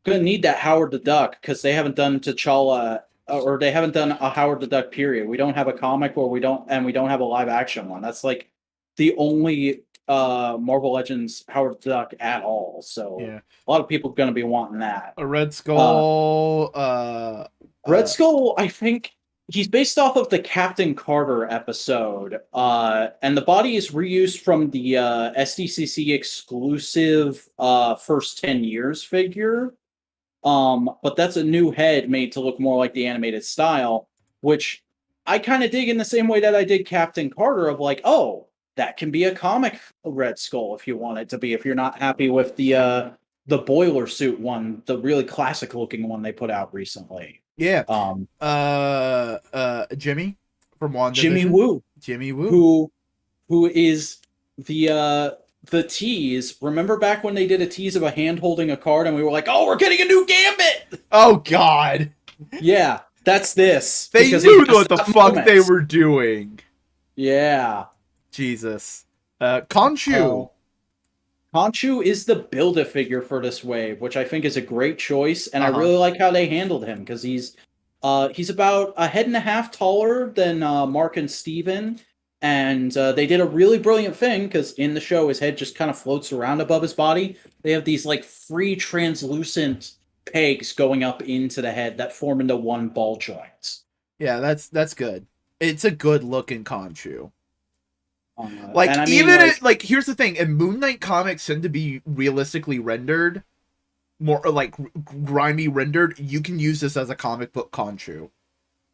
gonna need that Howard the Duck because they haven't done T'Challa or they haven't done a Howard the Duck period. We don't have a comic or we don't have a live action one. That's like the only Marvel Legends Howard the Duck at all. So Yeah. a lot of people are gonna be wanting that. A Red Skull. Red Skull, I think He's based off of the Captain Carter episode, and the body is reused from the SDCC exclusive first 10 years figure. But that's a new head made to look more like the animated style, which I kind of dig in the same way that I did Captain Carter of like, oh, that can be a comic Red Skull if you want it to be, if you're not happy with the boiler suit one, the really classic looking one they put out recently. Yeah. Um Jimmy from Jimmy WandaVision. Woo, Jimmy Woo. who is the tease. Remember back when they did a tease of a hand holding a card and we were like, "Oh, we're getting a new Gambit." Oh God. Yeah, that's this. They because knew he has what the that fuck they moment. were doing. Yeah. Jesus. Khonshu. Khonshu is the Build-A-Figure for this wave, which I think is a great choice, and I Uh-huh. really like how they handled him because he's about a head and a half taller than Mark and Steven, and they did a really brilliant thing because in the show his head just kind of floats around above his body. They have these like free translucent pegs going up into the head that form into one ball joint. Yeah, that's good. It's a good looking Khonshu. And Like, I mean, even like, like here's the thing: in Moon Knight comics tend to be realistically rendered, more like grimy rendered. You can use this as a comic book Khonshu.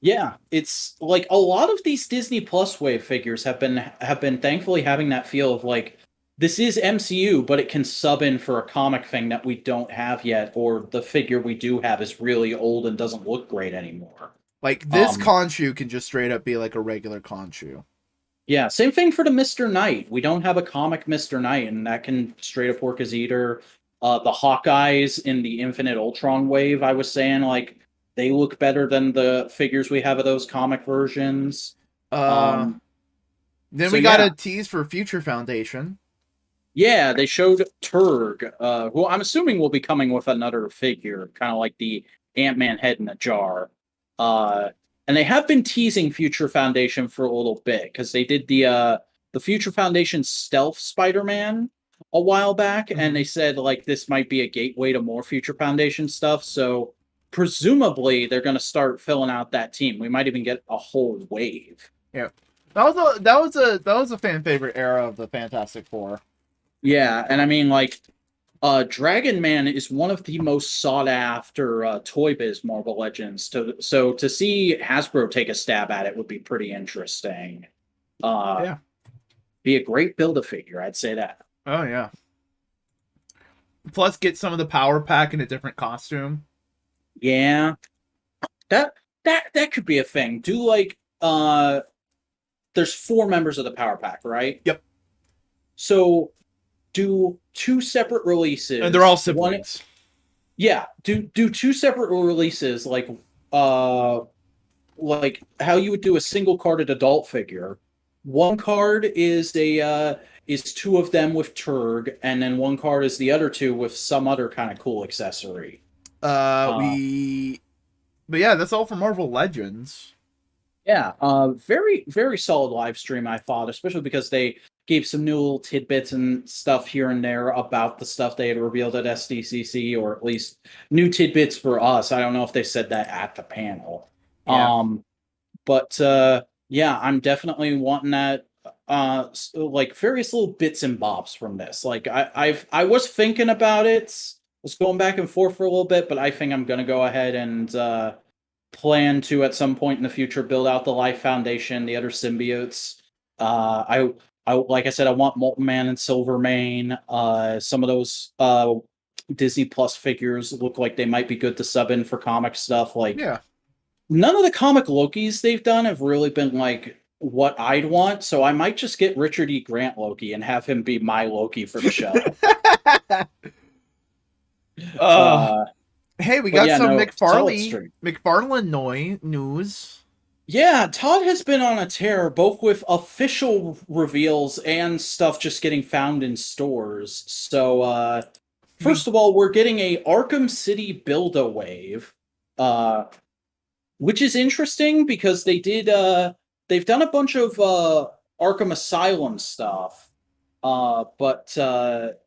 yeah, it's like a lot of these Disney Plus wave figures have been thankfully having that feel of like this is MCU, but it can sub in for a comic thing that we don't have yet, or the figure we do have is really old and doesn't look great anymore. Like this Um, Khonshu can just straight up be like a regular Khonshu. yeah, same thing for the Mr. Knight. We don't have a comic Mr. Knight, and that can straight up work as either the Hawkeyes in the Infinite Ultron wave. I was saying like they look better than the figures we have of those comic versions. Uh, Um, then so we got yeah, a tease for Future Foundation. yeah, they showed Turg, who I'm assuming will be coming with another figure, kind of like the Ant-Man head in a jar. Uh, and they have been teasing Future Foundation for a little bit because they did the Future Foundation Stealth Spider-Man a while back, and they said like this might be a gateway to more Future Foundation stuff. So presumably they're going to start filling out that team. We might even get a whole wave. Yeah, that was a fan favorite era of the Fantastic Four. Yeah, and I mean like Dragon Man is one of the most sought after Toy Biz Marvel Legends. So to see Hasbro take a stab at it would be pretty interesting. Yeah. Be a great Build-A-Figure, I'd say that. Oh yeah. Plus, get some of the power pack in a different costume. Yeah, that could be a thing. Do like there's 4 members of the Power Pack, right? Yep. So do 2 separate releases, And they're all One, siblings. yeah, do 2 separate releases, like how you would do a single carded adult figure. One card is is 2 of them with Turg, and then one card is the other 2 with some other kind of cool accessory. But yeah, that's all for Marvel Legends. Yeah, very very solid live stream, I thought, especially because they gave some new little tidbits and stuff here and there about the stuff they had revealed at SDCC, or at least new tidbits for us. I don't know if they said that at the panel. Yeah. But yeah, I'm definitely wanting that like various little bits and bobs from this. Like I was thinking about it, was going back and forth for a little bit, but I think I'm gonna go ahead and plan to at some point in the future build out the Life Foundation, the other symbiotes. I like I said, I want Molten Man and Silvermane. Some of those Disney Plus figures look like they might be good to sub in for comic stuff. Like Yeah. none of the comic Lokis they've done have really been like what I'd want. So I might just get Richard E. Grant Loki and have him be my Loki for the show. Hey, we But got yeah, some no, solid McFarlane stream. news. Yeah, Todd has been on a tear, both with official reveals and stuff just getting found in stores. So, first of all, we're getting a Arkham City Build-A-Wave, which is interesting because they've done a bunch of Arkham Asylum stuff, but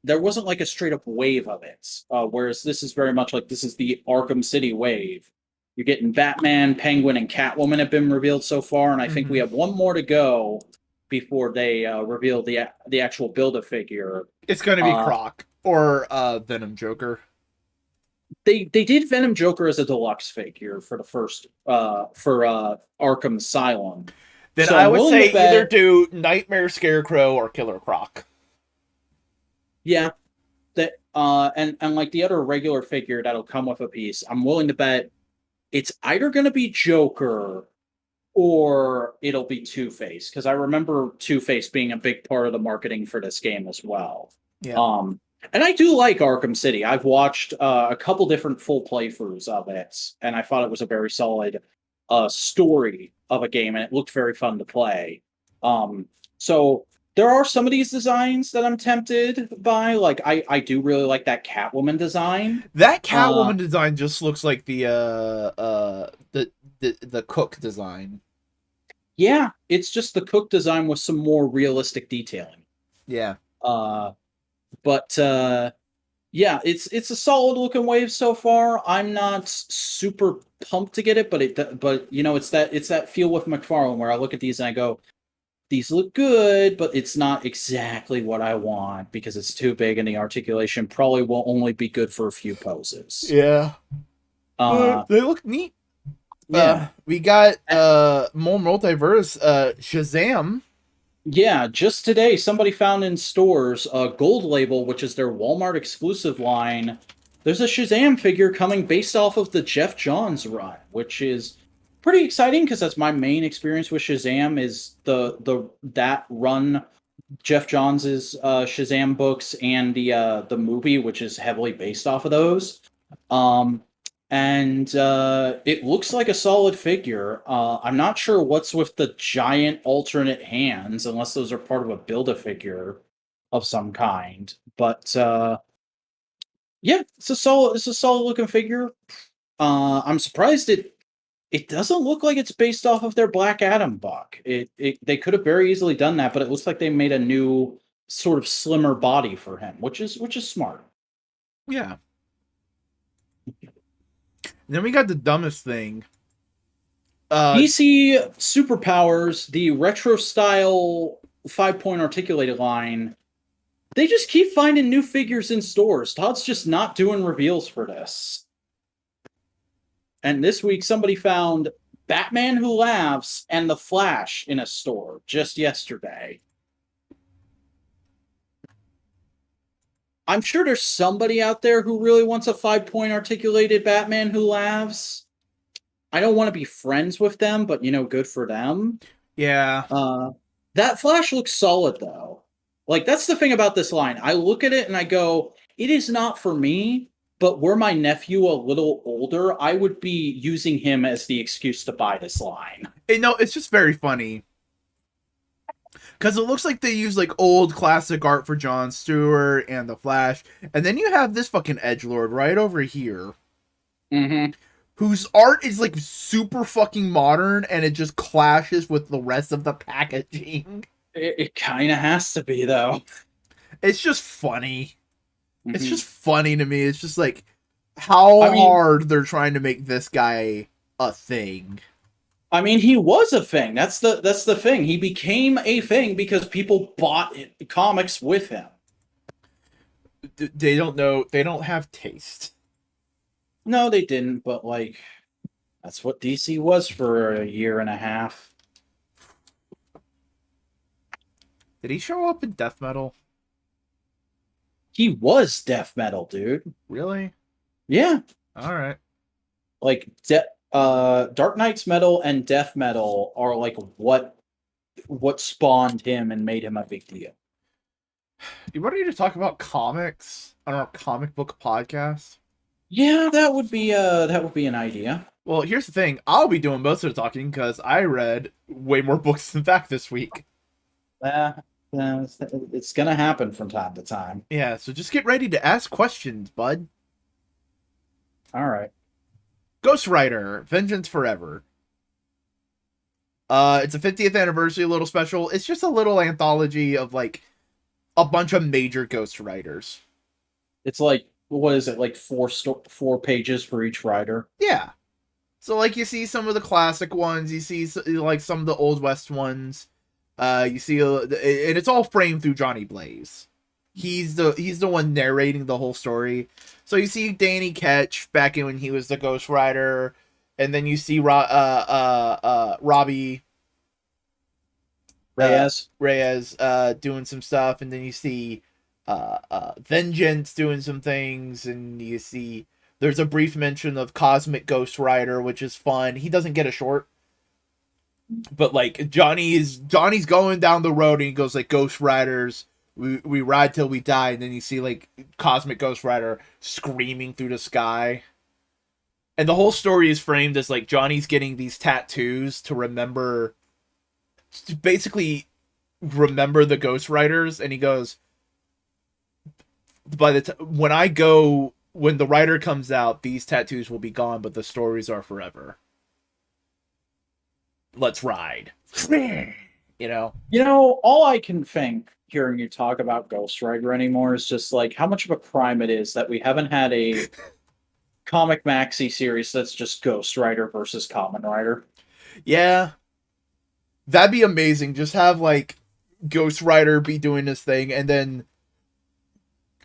there wasn't like a straight-up wave of it. Whereas this is very much like this is the Arkham City wave. You're getting Batman, Penguin, and Catwoman have been revealed so far, and I think we have one more to go before they reveal the actual Build-A-Figure. It's gonna be Croc or Venom Joker. They did Venom Joker as a deluxe figure for the first for Arkham Asylum. Then So I I'm would willing say to bet, either do Nightmare Scarecrow or Killer Croc. yeah, that and like the other regular figure that'll come with a piece. I'm willing to bet it's either going to be Joker or it'll be Two-Face, because I remember Two-Face being a big part of the marketing for this game as well. Yeah. And I do like Arkham City. I've watched a couple different full playthroughs of it, and I thought it was a very solid story of a game, and it looked very fun to play. So there are some of these designs that I'm tempted by. Like I do really like that Catwoman design. That Catwoman design just looks like the Cook design. Yeah, it's just the Cook design with some more realistic detailing. Yeah. But yeah, it's a solid looking wave so far. I'm not super pumped to get it, but you know, it's that feel with McFarlane where I look at these and I go, these look good, but it's not exactly what I want because it's too big and the articulation probably will only be good for a few poses. Yeah. They look neat. Yeah. We got more multiverse, Shazam. Yeah, just today somebody found in stores a Gold Label, which is their Walmart exclusive line. There's a Shazam figure coming based off of the Jeff Johns run, which is pretty exciting because that's my main experience with Shazam is that run, Jeff Johns's Shazam books and the movie, which is heavily based off of those. And it looks like a solid figure. I'm not sure what's with the giant alternate hands, unless those are part of a Build-A-Figure of some kind. But yeah, it's a solid looking figure. I'm surprised it doesn't look like it's based off of their Black Adam buck. They could have very easily done that, but it looks like they made a new sort of slimmer body for him, which is smart. Yeah. Then we got the dumbest thing. DC Superpowers, the retro style 5-point articulated line, they just keep finding new figures in stores. Todd's just not doing reveals for this. And this week, somebody found Batman Who Laughs and The Flash in a store just yesterday. I'm sure there's somebody out there who really wants a 5-point articulated Batman Who Laughs. I don't want to be friends with them, but, you know, good for them. Yeah. That Flash looks solid, though. Like, that's the thing about this line. I look at it and I go, it is not for me, but were my nephew a little older, I would be using him as the excuse to buy this line. No, it's just very funny. Because it looks like they use like old classic art for Jon Stewart and the Flash, and then you have this fucking edgelord right over here, whose art is like super fucking modern, and it just clashes with the rest of the packaging. It kind of has to be, though. It's just funny. It's just funny to me. It's just like how hard they're trying to make this guy a thing. I mean, he was a thing. That's the thing. He became a thing because people bought comics with him. They don't know. They don't have taste. No, they didn't. But like, that's what DC was for a year and a half. Did he show up in Death Metal? He was Death Metal, dude. Really? Yeah. All right. Like, Dark Knight's Metal and Death Metal are like what spawned him and made him a big deal. You ready to talk about comics on our comic book podcast? Yeah, that would be an idea. Well, here's the thing. I'll be doing most of the talking because I read way more books than that this week. It's gonna happen from time to time. Yeah, so just get ready to ask questions, bud. All right. Ghost Rider, Vengeance Forever. It's a 50th anniversary little special. It's just a little anthology of like a bunch of major Ghost Riders. It's like, what is it, like 4 pages for each rider? Yeah. So like you see some of the classic ones, you see like some of the old West ones. You see, and it's all framed through Johnny Blaze. He's the one narrating the whole story. So you see Danny Ketch back in when he was the Ghost Rider, and then you see Robbie Reyes doing some stuff, and then you see Vengeance doing some things, and you see there's a brief mention of Cosmic Ghost Rider, which is fun. He doesn't get a short, but like Johnny's going down the road and he goes like, Ghost Riders, we ride till we die, and then you see like Cosmic Ghost Rider screaming through the sky. And the whole story is framed as like Johnny's getting these tattoos to remember, to basically remember the Ghost Riders, and he goes, when the rider comes out, these tattoos will be gone, but the stories are forever. Let's ride. You know, all I can think hearing you talk about Ghost Rider anymore is just like how much of a crime it is that we haven't had a comic maxi series that's just Ghost Rider versus Kamen Rider. Yeah, that'd be amazing. Just have like Ghost Rider be doing this thing, and then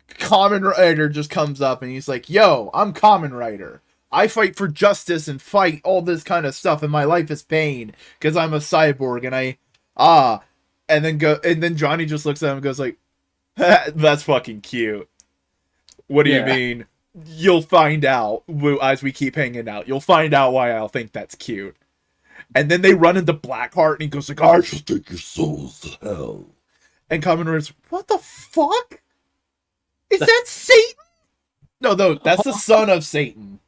Kamen Rider just comes up and he's like, yo, I'm Kamen Rider. I fight for justice and fight all this kind of stuff, and my life is pain because I'm a cyborg, and and then Johnny just looks at him and goes like, that's fucking cute. What do you mean? You'll find out as we keep hanging out. You'll find out why I'll think that's cute. And then they run into Blackheart, and he goes like, I shall take your souls to hell. And Kamen Rider's, what the fuck? Is that Satan? No, that's the son of Satan.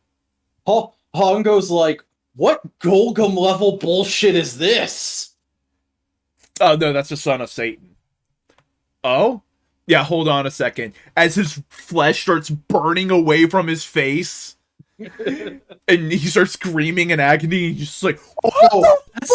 Hongo's like, what Golgum level bullshit is this? Oh, no, that's the son of Satan. Oh? Yeah, hold on a second. As his flesh starts burning away from his face, and he starts screaming in agony, he's just like, what the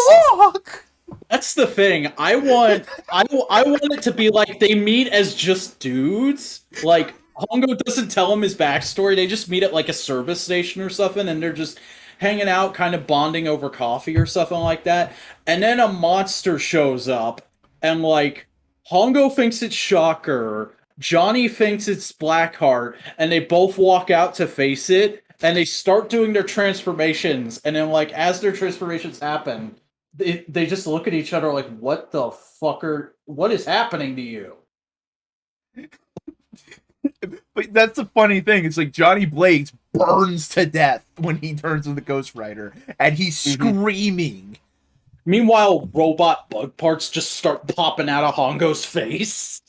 fuck? That's the thing. I want it to be like they meet as just dudes. Like, Hongo doesn't tell him his backstory. They just meet at like a service station or something, and they're just hanging out, kind of bonding over coffee or something like that. And then a monster shows up, and like Hongo thinks it's Shocker, Johnny thinks it's Blackheart, and they both walk out to face it, and they start doing their transformations. And then like as their transformations happen, they just look at each other like, what the fucker? What is happening to you? But that's the funny thing. It's like Johnny Blaze burns to death when he turns into Ghost Rider, and he's screaming. Meanwhile, robot bug parts just start popping out of Hongo's face.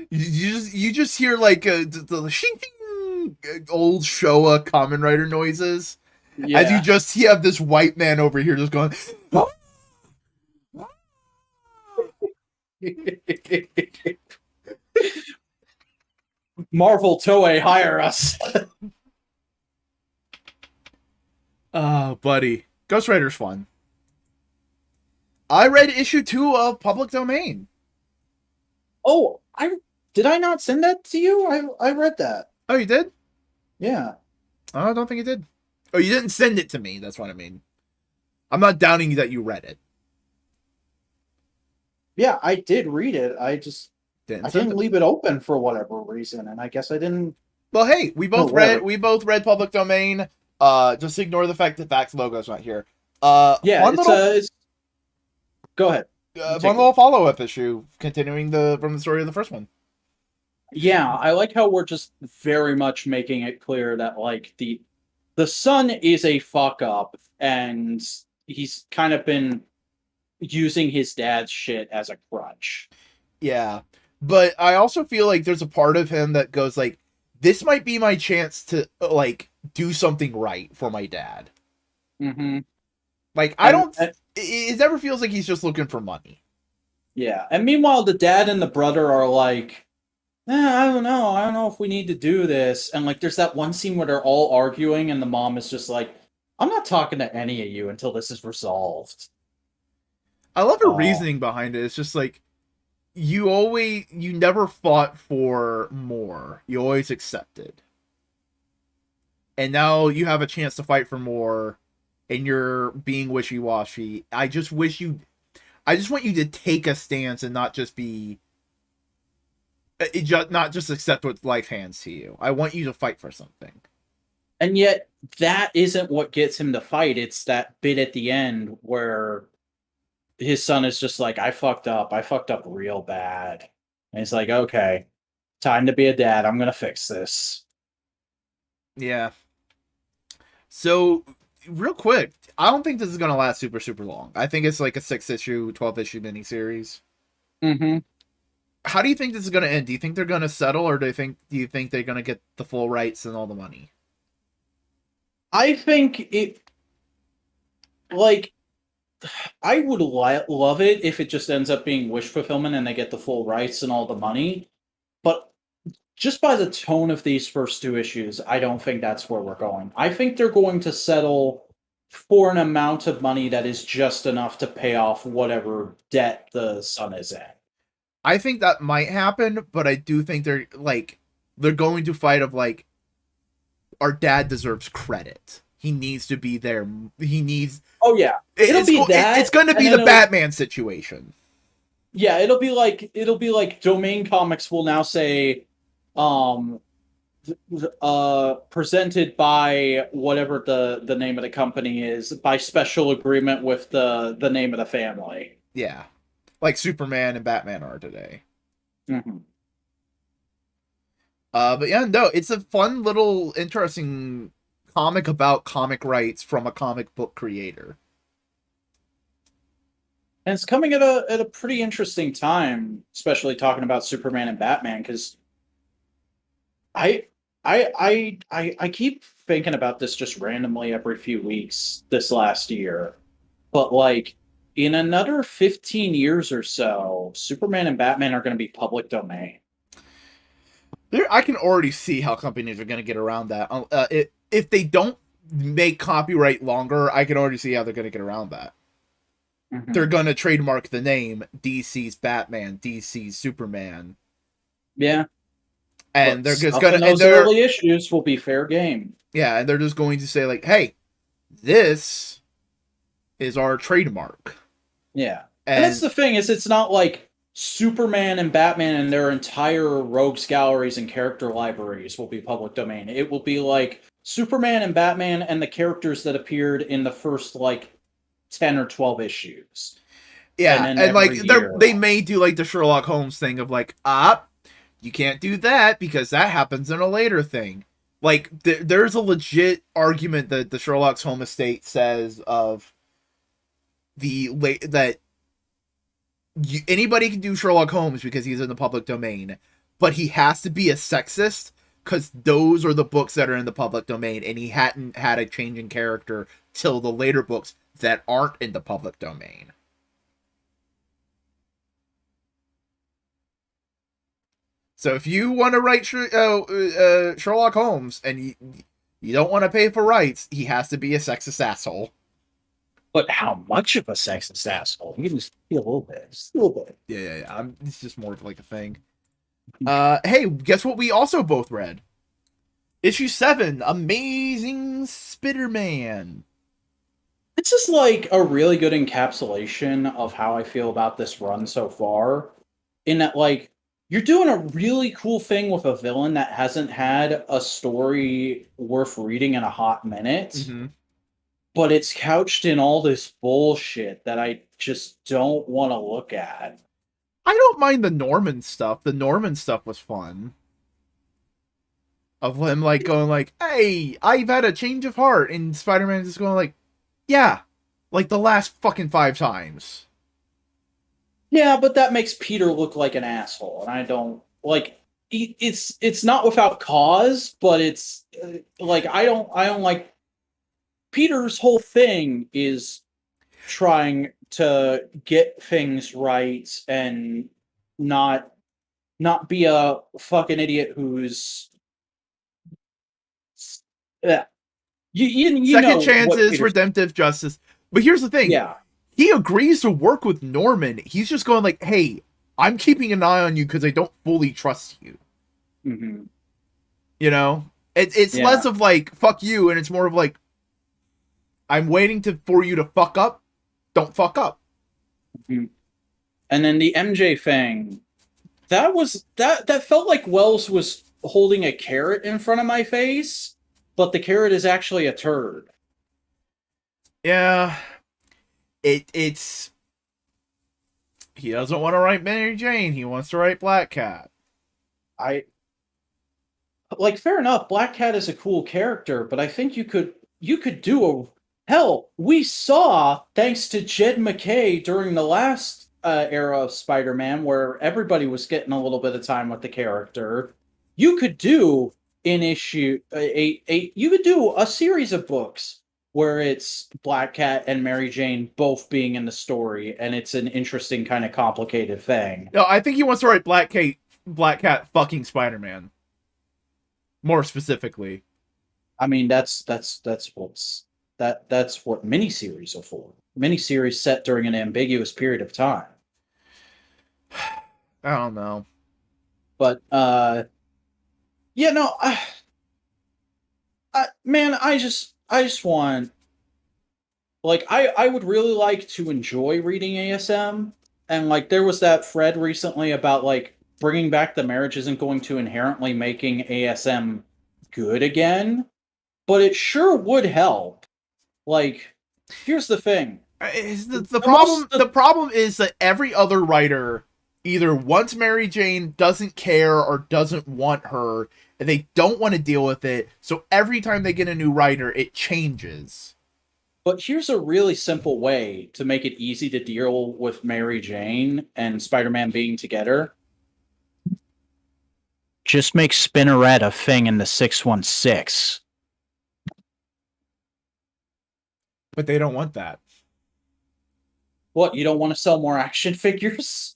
You just hear like the shing old Showa Kamen Rider noises. Yeah. As you just have this white man over here just going. Marvel Toei, hire us. Oh, buddy. Ghost Rider's fun. I read issue 2 of Public Domain. Oh, did I not send that to you? I read that. Oh, you did? Yeah. Oh, I don't think you did. Oh, you didn't send it to me. That's what I mean. I'm not doubting that you read it. Yeah, I did read it. I didn't leave it open for whatever reason, and I guess I didn't. Well, hey, we both read Public Domain. Just ignore the fact that Vax logo's not here. Go ahead. Fun little follow-up issue, continuing from the story of the first one. Yeah, I like how we're just very much making it clear that like the son is a fuck up, and he's kind of been using his dad's shit as a crutch. Yeah. But I also feel like there's a part of him that goes like, this might be my chance to like do something right for my dad. Mm-hmm. Like, it never feels like he's just looking for money. Yeah. And meanwhile, the dad and the brother are like, I don't know if we need to do this. And like, there's that one scene where they're all arguing and the mom is just like, I'm not talking to any of you until this is resolved. I love her reasoning behind it. It's just like, you never fought for more. You always accepted. and now you have a chance to fight for more, and you're being wishy-washy. I just want you to take a stance and not just be not just accept what life hands to you. I want you to fight for something. And yet, that isn't what gets him to fight. It's that bit at the end where his son is just like, I fucked up. I fucked up real bad. And he's like, okay, time to be a dad. I'm going to fix this. Yeah. So, real quick, I don't think this is going to last super, super long. I think it's like a 6-issue, 12-issue miniseries. Mm-hmm. How do you think this is going to end? Do you think they're going to settle, or do you think they're going to get the full rights and all the money? I think it, like, I would love it if it just ends up being wish fulfillment and they get the full rights and all the money. But just by the tone of these first 2 issues, I don't think that's where we're going. I think they're going to settle for an amount of money that is just enough to pay off whatever debt the son is in. I think that might happen, but I do think they're going to fight of like, our dad deserves credit. He needs to be there. He needs. Oh yeah, it'll be that. It's going to be the Batman situation. Yeah, it'll be like Domain Comics will now say, presented by whatever the name of the company is, by special agreement with the name of the family. Yeah, like Superman and Batman are today. Mm-hmm. But yeah, no, it's a fun little interesting comic about comic rights from a comic book creator. And it's coming at a pretty interesting time, especially talking about Superman and Batman, because I keep thinking about this just randomly every few weeks this last year. But like in another 15 years or so, Superman and Batman are going to be public domain. I can already see how companies are going to get around that. If they don't make copyright longer, I can already see how they're going to get around that. Mm-hmm. They're going to trademark the name DC's Batman, DC's Superman. Yeah. And they're just going to... Those early issues will be fair game. Yeah, and they're just going to say like, hey, this is our trademark. Yeah. And that's the thing, is it's not like Superman and Batman and their entire rogues galleries and character libraries will be public domain. It will be like Superman and Batman and the characters that appeared in the first like 10 or 12 issues. Yeah, and like they may do like the Sherlock Holmes thing of like, you can't do that because that happens in a later thing. Like there's a legit argument that the Sherlock Holmes estate says of anybody can do Sherlock Holmes because he's in the public domain, but he has to be a sexist because those are the books that are in the public domain, and he hadn't had a change in character till the later books that aren't in the public domain. So if you want to write Sherlock Holmes and you don't want to pay for rights, he has to be a sexist asshole. But how much of a sexist asshole? You can just be a little bit. Just a little bit. Yeah. It's just more of like a thing. Hey, guess what we also both read? Issue 7, Amazing Spider-Man. This is like a really good encapsulation of how I feel about this run so far. In that, like, you're doing a really cool thing with a villain that hasn't had a story worth reading in a hot minute. Mm-hmm. But it's couched in all this bullshit that I just don't want to look at. I don't mind the Norman stuff. The Norman stuff was fun. Of him like going like, hey, I've had a change of heart. And Spider-Man just going like, yeah, like the last fucking 5 times. Yeah, but that makes Peter look like an asshole. And I don't, like, it's not without cause, but it's, like, I don't like, Peter's whole thing is trying to get things right and not be a fucking idiot who's you second chances, redemptive justice. But here's the thing. Yeah. He agrees to work with Norman. He's just going like, hey, I'm keeping an eye on you because I don't fully trust you. Mm-hmm. You know? It's Yeah. less of like fuck you, and it's more of like I'm waiting for you to fuck up. Don't fuck up. Mhm. And then the MJ thing, that felt like Wells was holding a carrot in front of my face, but the carrot is actually a turd. Yeah, it's he doesn't want to write Mary Jane. He wants to write Black Cat. I like fair enough. Black Cat is a cool character, but I think you could do a hell. We saw thanks to Jed McKay during the last era of Spider-Man, where everybody was getting a little bit of time with the character. You could do an issue a you could do a series of books where it's Black Cat and Mary Jane both being in the story, and it's an interesting kind of complicated thing. No, I think he wants to write Black Cat fucking Spider-Man. More specifically. I mean, that's what miniseries are for. Miniseries set during an ambiguous period of time. I don't know. But yeah, no, man, I just want like I would really like to enjoy reading ASM, and like there was that thread recently about like bringing back the marriage isn't going to inherently making ASM good again, but it sure would help. Like, here's the thing. The The most problem the problem is that every other writer either wants Mary Jane, doesn't care, or doesn't want her, and they don't want to deal with it. So every time they get a new writer, it changes. But here's a really simple way to make it easy to deal with Mary Jane and Spider-Man being together. Just make Spinneret a thing in the 616. But they don't want that. What, you don't want to sell more action figures?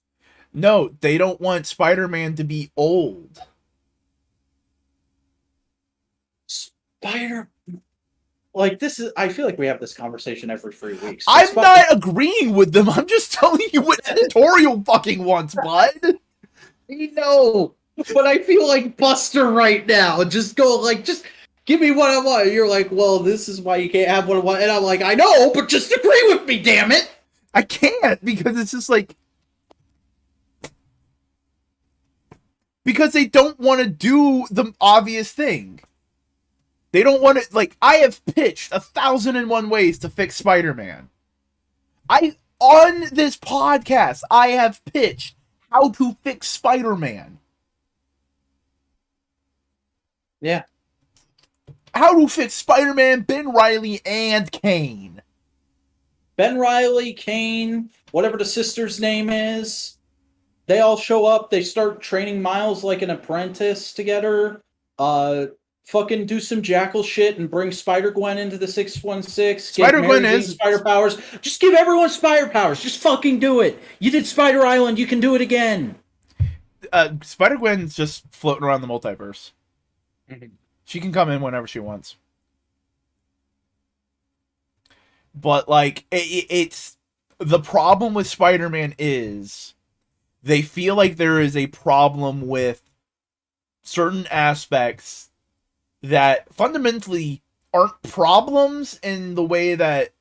No, they don't want Spider-Man to be old. Spider like this is I feel like we have this conversation every 3 weeks. I'm not agreeing with them. I'm just telling you what editorial fucking wants, bud. No, but I feel like Buster right now. Just go like, just give me what I want. You're like, well, this is why you can't have what I want, and I'm like, I know, but just agree with me, damn it. I can't because it's just like because they don't want to do the obvious thing. They don't want to like I have pitched 1,001 ways to fix Spider-Man. On this podcast, I have pitched how to fix Spider-Man. Yeah. How to fix Spider-Man, Ben Reilly, and Kane. Ben Reilly, Kane, whatever the sister's name is, they all show up. They start training Miles like an apprentice together. Fucking do some Jackal shit and bring Spider-Gwen into the 616. Spider-Gwen is Spider powers. Just give everyone Spider powers. Just fucking do it. You did Spider Island. You can do it again. Spider-Gwen's just floating around the multiverse. Mm-hmm. She can come in whenever she wants. But like it's the problem with Spider-Man is they feel like there is a problem with certain aspects that fundamentally aren't problems in the way that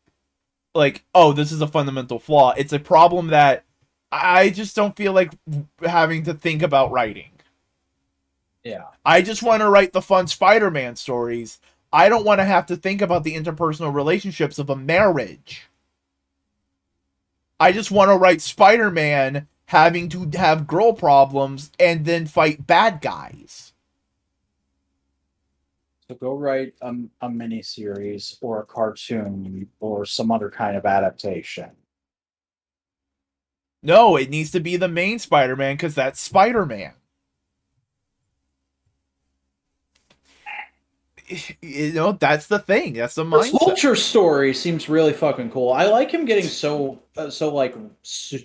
like, oh, this is a fundamental flaw. It's a problem that I just don't feel like having to think about writing. Yeah. I just want to write the fun Spider-Man stories. I don't want to have to think about the interpersonal relationships of a marriage. I just want to write Spider-Man having to have girl problems and then fight bad guys. So go write a miniseries or a cartoon or some other kind of adaptation. No, it needs to be the main Spider-Man because that's Spider-Man. You know, that's the thing. That's the mindset. This Vulture story seems really fucking cool. I like him getting so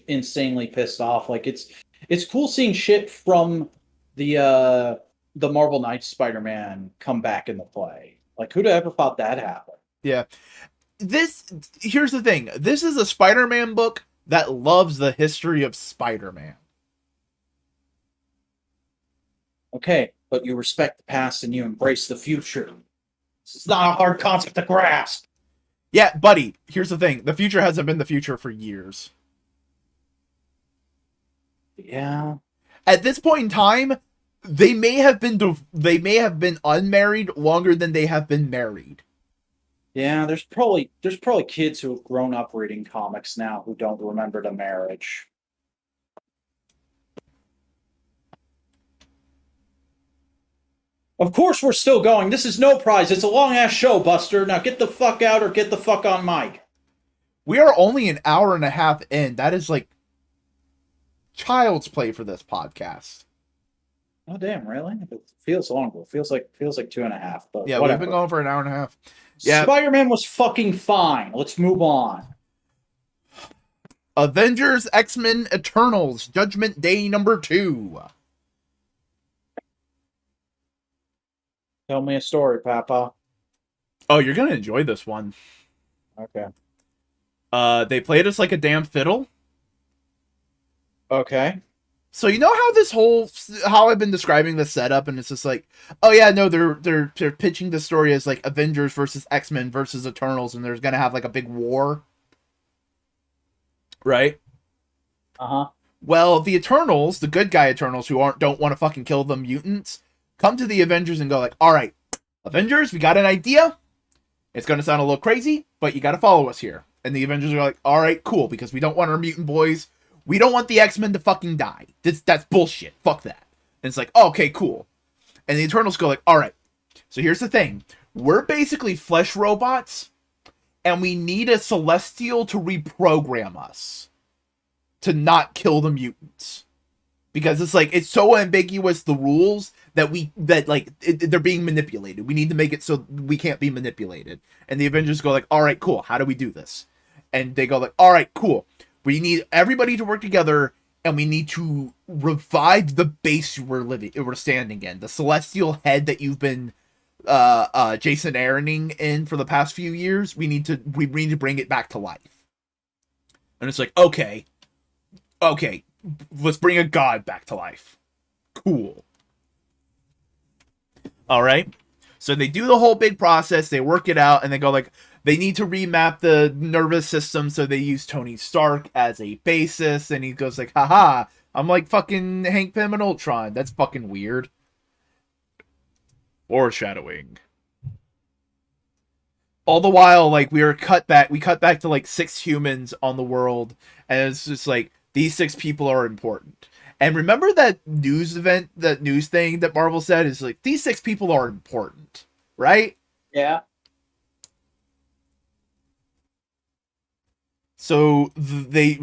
insanely pissed off. Like it's cool seeing shit from the Marvel Knights Spider-Man come back into play. Like who'd have ever thought that happened? Yeah. Here's the thing. This is a Spider-Man book that loves the history of Spider-Man. Okay, but you respect the past and you embrace the future. It's not a hard concept to grasp. Yeah, buddy, here's the thing. The future hasn't been the future for years. Yeah. At this point in time, they may have been unmarried longer than they have been married. Yeah, there's probably kids who have grown up reading comics now who don't remember the marriage. Of course we're still going. This is no prize. It's a long-ass show, Buster. Now get the fuck out or get the fuck on mic. We are only an hour and a half in. That is like child's play for this podcast. Oh damn, really? It feels longer. It feels like 2.5. But yeah, whatever. We've been going for an hour and a half. Yeah, Spider-Man was fucking fine. Let's move on. Avengers, X-Men, Eternals, Judgment Day #2. Tell me a story, Papa. Oh, you're gonna enjoy this one. Okay. They played us like a damn fiddle. Okay. So you know how I've been describing the setup, and it's just like, oh yeah, no, they're pitching the story as like Avengers versus X-Men versus Eternals, and there's gonna have like a big war, right? Well, the Eternals, the good guy Eternals, who don't want to fucking kill the mutants, come to the Avengers and go like, all right, Avengers, we got an idea. It's gonna sound a little crazy, but you got to follow us here. And the Avengers are like, all right, cool, because we don't want our mutant boys. We don't want the X-Men to fucking die. That's bullshit. Fuck that. And it's like, oh, okay, cool. And the Eternals go like, all right, so here's the thing. We're basically flesh robots, and we need a Celestial to reprogram us to not kill the mutants. Because it's like, it's so ambiguous, the rules, that they're being manipulated. We need to make it so we can't be manipulated. And the Avengers go like, all right, cool. How do we do this? And they go like, all right, cool. We need everybody to work together, and we need to revive the base we're standing in. The celestial head that you've been Jason Aaroning in for the past few years. We need to bring it back to life. And it's like, okay, let's bring a god back to life. Cool. All right. So they do the whole big process. They work it out, and they go like, they need to remap the nervous system, so they use Tony Stark as a basis, and he goes like, haha, I'm like fucking Hank Pym and Ultron. That's fucking weird. Foreshadowing. All the while, like, we cut back to like 6 humans on the world, and it's just like, these 6 people are important. And remember that news thing that Marvel said is like, these 6 people are important, right? Yeah. So they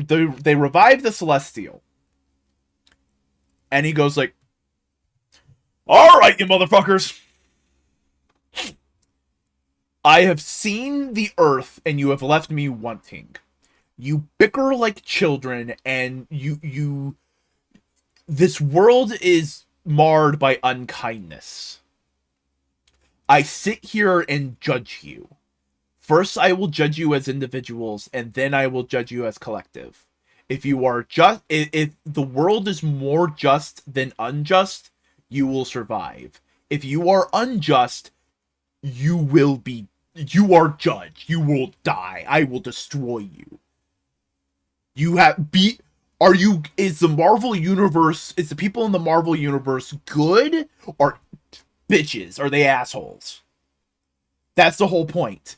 revive the Celestial, and he goes like, "All right, you motherfuckers, I have seen the Earth, and you have left me wanting. You bicker like children, and this world is marred by unkindness. I sit here and judge you. First, I will judge you as individuals, and then I will judge you as collective. If the world is more just than unjust, you will survive. If you are unjust, you are judged. You will die. I will destroy you. Is the people in the Marvel universe good or bitches? Are they assholes? That's the whole point.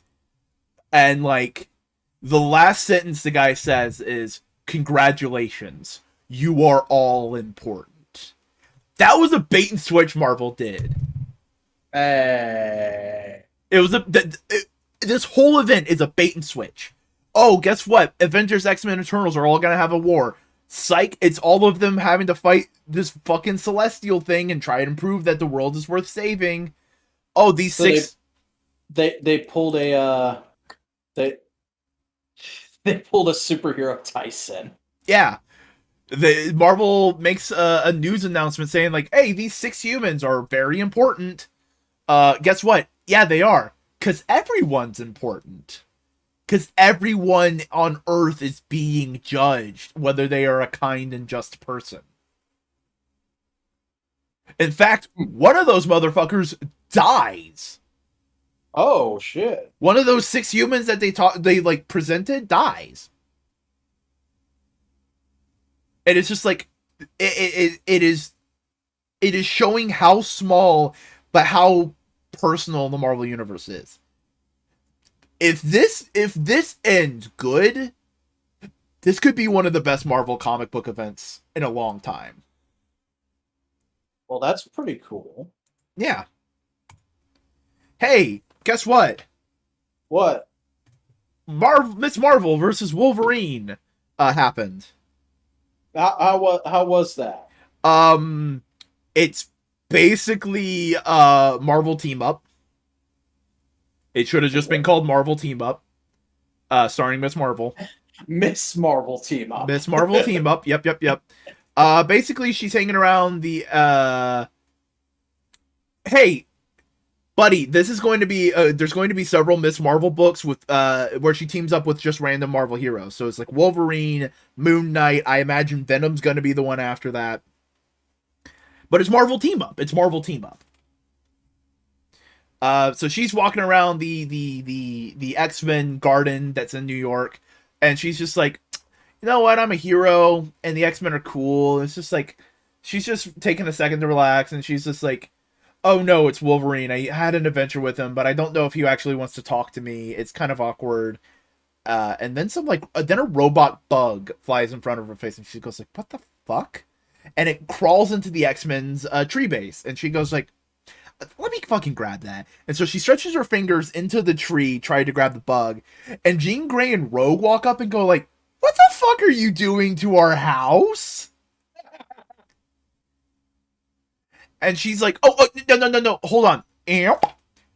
And like, the last sentence the guy says is, congratulations, you are all important. That was a bait and switch Marvel did. It was this whole event is a bait and switch. Oh, guess what? Avengers, X-Men, Eternals are all gonna have a war. Psych, it's all of them having to fight this fucking Celestial thing and try and prove that the world is worth saving. Oh, these so 6... They pulled a... They pulled a superhero Tyson. Yeah. Marvel makes a news announcement saying like, hey, these 6 humans are very important. Guess what? Yeah, they are. Because everyone's important. Because everyone on Earth is being judged, whether they are a kind and just person. In fact, one of those motherfuckers dies. Oh shit. One of those 6 humans that they like presented dies. And it's just like it is showing how small but how personal the Marvel universe is. If this ends good, this could be one of the best Marvel comic book events in a long time. Well, that's pretty cool. Yeah. Hey, guess what? What? Miss Marvel versus Wolverine happened. How was that? It's basically Marvel Team Up. It should have just been called Marvel Team Up. Starring Miss Marvel. Miss Marvel Team Up. Miss Marvel Team Up. Yep. Basically she's hanging around the hey, buddy, this is going to be there's going to be several Miss Marvel books with where she teams up with just random Marvel heroes. So it's like Wolverine, Moon Knight, I imagine Venom's going to be the one after that. But it's Marvel Team Up. It's Marvel Team Up. So she's walking around the X-Men garden that's in New York, and she's just like, you know what, I'm a hero, and the X-Men are cool. It's just like, she's just taking a second to relax, and she's just like, oh no, it's Wolverine. I had an adventure with him, but I don't know if he actually wants to talk to me. It's kind of awkward. And then then a robot bug flies in front of her face, and she goes like, what the fuck? And it crawls into the X-Men's tree base, and she goes like, let me fucking grab that. And so she stretches her fingers into the tree, trying to grab the bug, and Jean Grey and Rogue walk up and go like, what the fuck are you doing to our house? And she's like, oh no, hold on.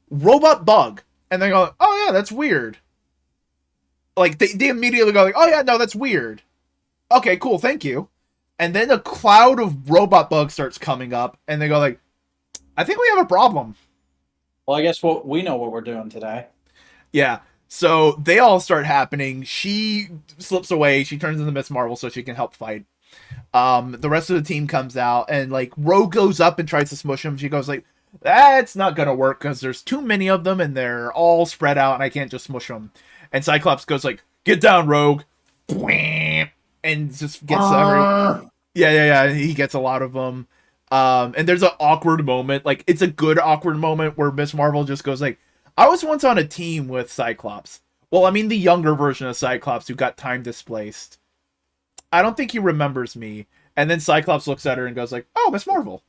Robot bug. And they go, oh yeah, that's weird. Like, they immediately go like, oh yeah, no, that's weird. Okay, cool, thank you. And then a cloud of robot bugs starts coming up, and they go like, I think we have a problem. Well, I guess we know what we're doing today. Yeah. So they all start happening. She slips away. She turns into Miss Marvel so she can help fight. The rest of the team comes out, and like Rogue goes up and tries to smush him. She goes like, that's not gonna work because there's too many of them and they're all spread out and I can't just smush them. And Cyclops goes like, get down, Rogue. And just gets yeah. He gets a lot of them. And there's an awkward moment. Like, it's a good awkward moment where Miss Marvel just goes like, I was once on a team with Cyclops. Well, I mean the younger version of Cyclops who got time displaced. I don't think he remembers me. And then Cyclops looks at her and goes like, oh, Miss Marvel.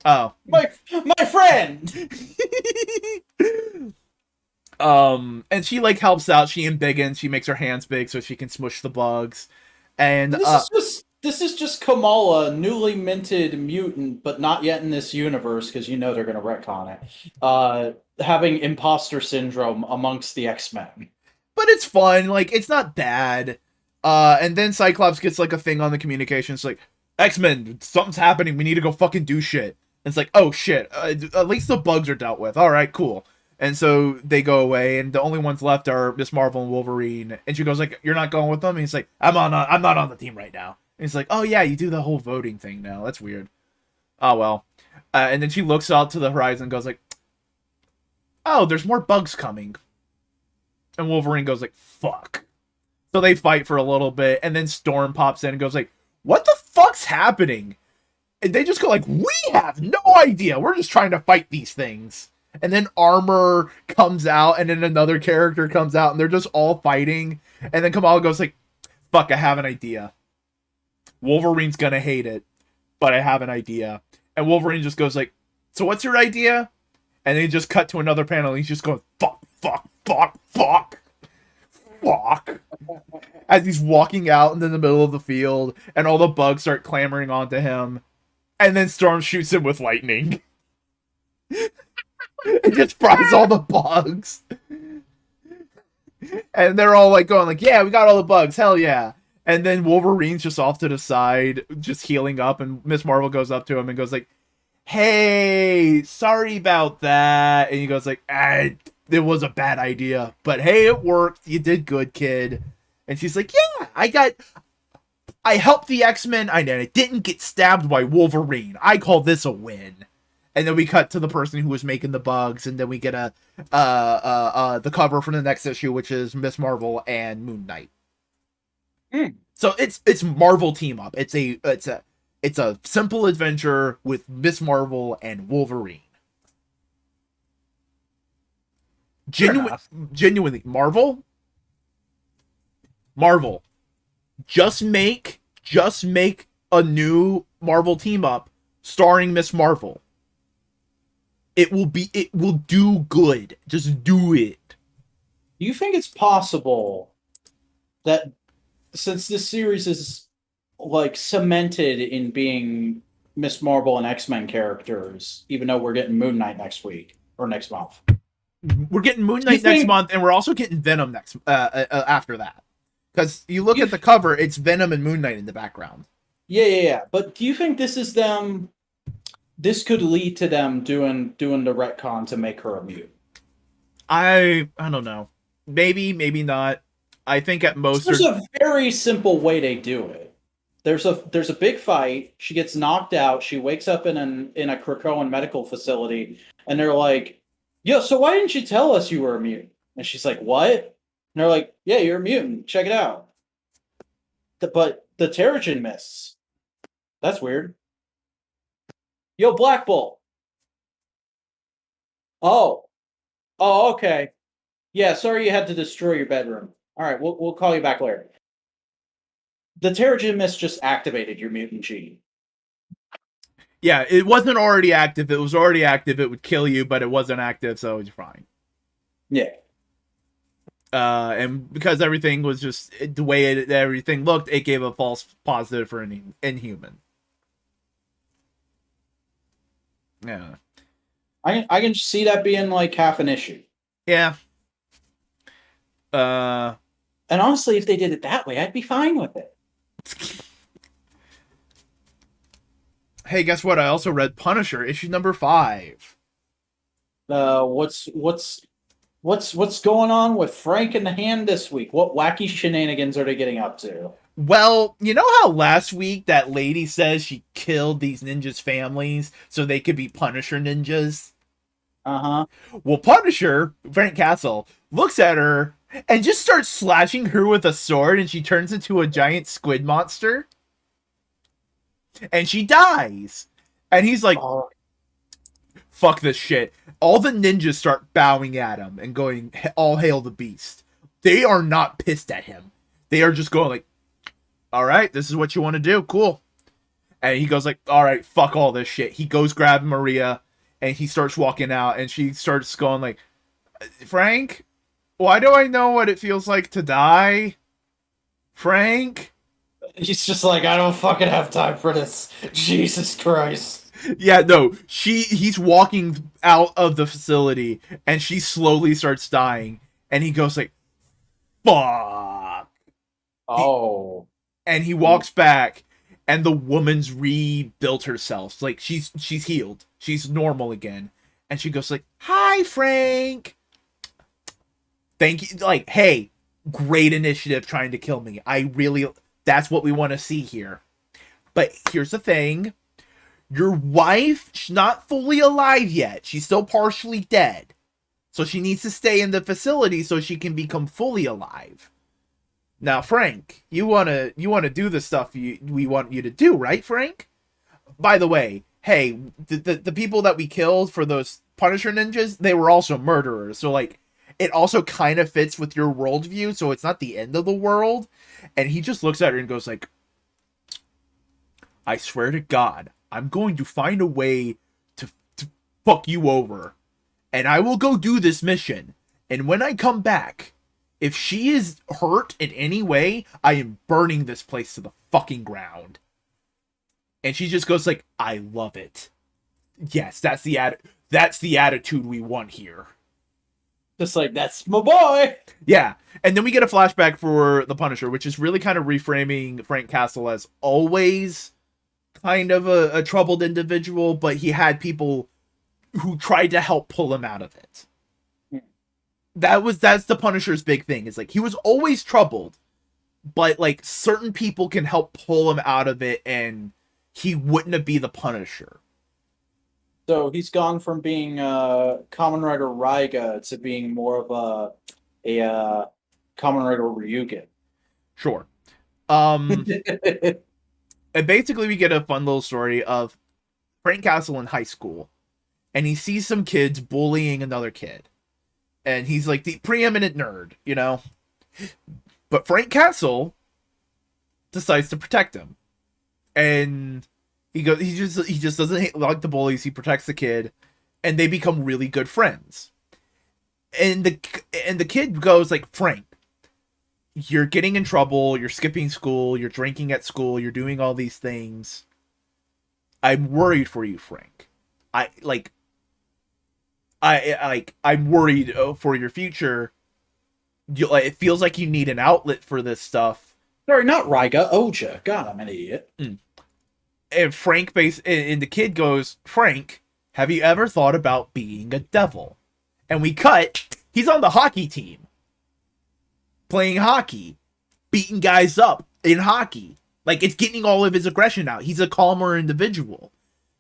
Oh. My friend! And she like helps out. She embiggens. She makes her hands big so she can smush the bugs. And this is just Kamala, newly minted mutant, but not yet in this universe, because you know they're going to retcon it. Having imposter syndrome amongst the X-Men. But it's fun. Like, it's not bad. And then Cyclops gets like a thing on the communications like, X-Men, something's happening. We need to go fucking do shit. And it's like, oh shit. At least the bugs are dealt with. All right, cool. And so they go away, and the only ones left are Miss Marvel and Wolverine. And she goes like, you're not going with them? And he's like, I'm not on the team right now. And he's like, oh yeah, you do the whole voting thing now. That's weird. Oh well. And then she looks out to the horizon and goes like, oh, there's more bugs coming. And Wolverine goes like, fuck. So they fight for a little bit, and then Storm pops in and goes like, what the fuck's happening? And they just go like, we have no idea. We're just trying to fight these things. And then Armor comes out, and then another character comes out, and they're just all fighting. And then Kamala goes like, fuck, I have an idea. Wolverine's gonna hate it, but I have an idea. And Wolverine just goes like, so what's your idea? And then he just cut to another panel, and he's just going, fuck. As he's walking out into the middle of the field, and all the bugs start clamoring onto him. And then Storm shoots him with lightning. It just fries all the bugs. And they're all like going like, yeah, we got all the bugs, hell yeah. And then Wolverine's just off to the side, just healing up, and Miss Marvel goes up to him and goes like, hey, sorry about that. And he goes like, it was a bad idea, but hey, it worked. You did good, kid. And she's like, yeah, I helped the X-Men, and I didn't get stabbed by Wolverine. I call this a win. And then we cut to the person who was making the bugs, and then we get the cover for the next issue, which is Miss Marvel and Moon Knight. So it's Marvel team up. It's a simple adventure with Miss Marvel and Wolverine. Genuinely, Marvel. Just make a new Marvel team up starring Miss Marvel. It will do good. Just do it. Do you think it's possible that since this series is like cemented in being Miss Marvel and X-Men characters, even though we're getting Moon Knight next week or next month? We're getting Moon Knight next month, and we're also getting Venom next after that. Because you look at the cover, it's Venom and Moon Knight in the background. Yeah. But do you think this is them? This could lead to them doing the retcon to make her a mutant. I don't know. Maybe not. I think at most there's a very simple way they do it. There's a big fight. She gets knocked out. She wakes up in a Krakoan medical facility, and they're like, "Yo, so why didn't you tell us you were a mutant?" And she's like, "What?" And they're like, "Yeah, you're a mutant. Check it out." But the Terrigen mists. That's weird. Yo, Black Bolt. Oh, okay. Yeah, sorry you had to destroy your bedroom. All right, we'll call you back later. The Terrigen mist just activated your mutant gene. Yeah, it wasn't already active. If it was already active, it would kill you, but it wasn't active, so it's fine. Yeah. And because everything was just the way everything looked, it gave a false positive for an Inhuman. Yeah. I can see that being like half an issue. Yeah. And honestly, if they did it that way, I'd be fine with it. Hey, guess what? I also read Punisher, issue number 5. What's going on with Frank and the Hand this week? What wacky shenanigans are they getting up to? Well, you know how last week that lady says she killed these ninjas' families so they could be Punisher ninjas? Uh-huh. Well, Punisher, Frank Castle, looks at her and just starts slashing her with a sword, and she turns into a giant squid monster. And she dies. And he's like, fuck this shit. All the ninjas start bowing at him and going, all hail the beast. They are not pissed at him. They are just going like, all right, this is what you want to do. Cool. And he goes like, all right, fuck all this shit. He goes grab Maria and he starts walking out, and she starts going like, Frank, why do I know what it feels like to die? Frank? He's just like, I don't fucking have time for this. Jesus Christ. Yeah, no, he's walking out of the facility and she slowly starts dying, and he goes like, fuck. Oh. And he walks back, and the woman's rebuilt herself. Like, she's healed. She's normal again. And she goes like, hi, Frank. Thank you. Like, hey, great initiative trying to kill me. That's what we want to see here. But here's the thing. Your wife, she's not fully alive yet. She's still partially dead. So she needs to stay in the facility so she can become fully alive. Now, Frank, you wanna do the stuff we want you to do, right, Frank? By the way, hey, the people that we killed for those Punisher ninjas, they were also murderers. So, like, it also kind of fits with your worldview, so it's not the end of the world. And he just looks at her and goes like, I swear to God, I'm going to find a way to fuck you over. And I will go do this mission. And when I come back, if she is hurt in any way, I am burning this place to the fucking ground. And she just goes like, I love it. Yes, that's the attitude we want here. Just like, that's my boy. Yeah. And then we get a flashback for the Punisher, which is really kind of reframing Frank Castle as always kind of a troubled individual, but he had people who tried to help pull him out of it. That's the Punisher's big thing. It's like, he was always troubled, but like certain people can help pull him out of it, and he wouldn't be the Punisher. So he's gone from being Kamen Rider Raiga to being more of a Kamen Rider Ryugen. Sure. And basically we get a fun little story of Frank Castle in high school, and he sees some kids bullying another kid, and he's like the preeminent nerd, you know. But Frank Castle decides to protect him, and he just doesn't like the bullies. He protects the kid, and they become really good friends. And the kid goes like, Frank, you're getting in trouble. You're skipping school. You're drinking at school. You're doing all these things. I'm worried for you, Frank. I'm worried for your future. It feels like you need an outlet for this stuff. Sorry, not Raiga, Oja. God, I'm an idiot. And and the kid goes, Frank, have you ever thought about being a devil? And we cut, he's on the hockey team. Playing hockey. Beating guys up in hockey. Like, it's getting all of his aggression out. He's a calmer individual.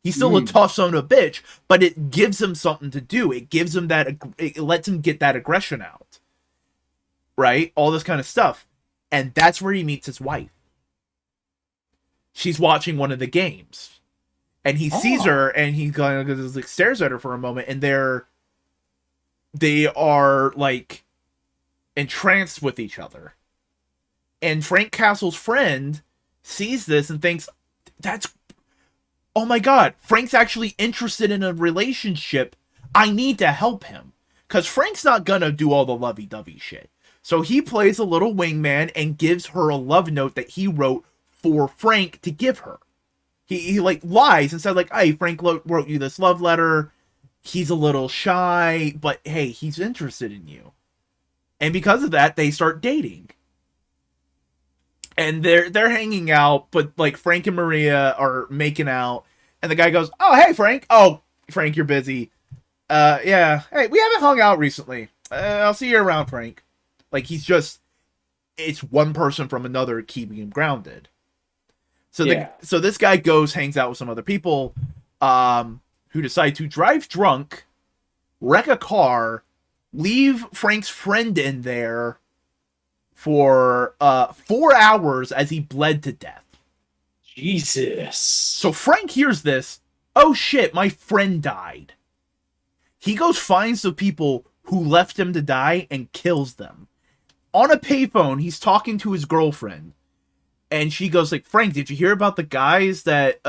He's still a tough son of a bitch, but it gives him something to do. It gives him it lets him get that aggression out. Right? All this kind of stuff. And that's where he meets his wife. She's watching one of the games. And he sees her, and he kind of like stares at her for a moment, and they are like entranced with each other. And Frank Castle's friend sees this and thinks, oh my god, Frank's actually interested in a relationship. I need to help him. Because Frank's not gonna do all the lovey-dovey shit. So he plays a little wingman and gives her a love note that he wrote for Frank to give her. He like lies and said like, hey, Frank wrote you this love letter. He's a little shy, but hey, he's interested in you. And because of that, they start dating. And they're hanging out, but like Frank and Maria are making out, and the guy goes, "Oh, hey Frank. Oh, Frank, you're busy. Yeah. Hey, we haven't hung out recently. I'll see you around, Frank." Like it's one person from another keeping him grounded. So so this guy hangs out with some other people, who decide to drive drunk, wreck a car, leave Frank's friend in there for 4 hours as he bled to death. Jesus. So Frank hears this. Oh shit, my friend died. He goes finds the people who left him to die and kills them. On a payphone, he's talking to his girlfriend. And she goes like, Frank, did you hear about the guys that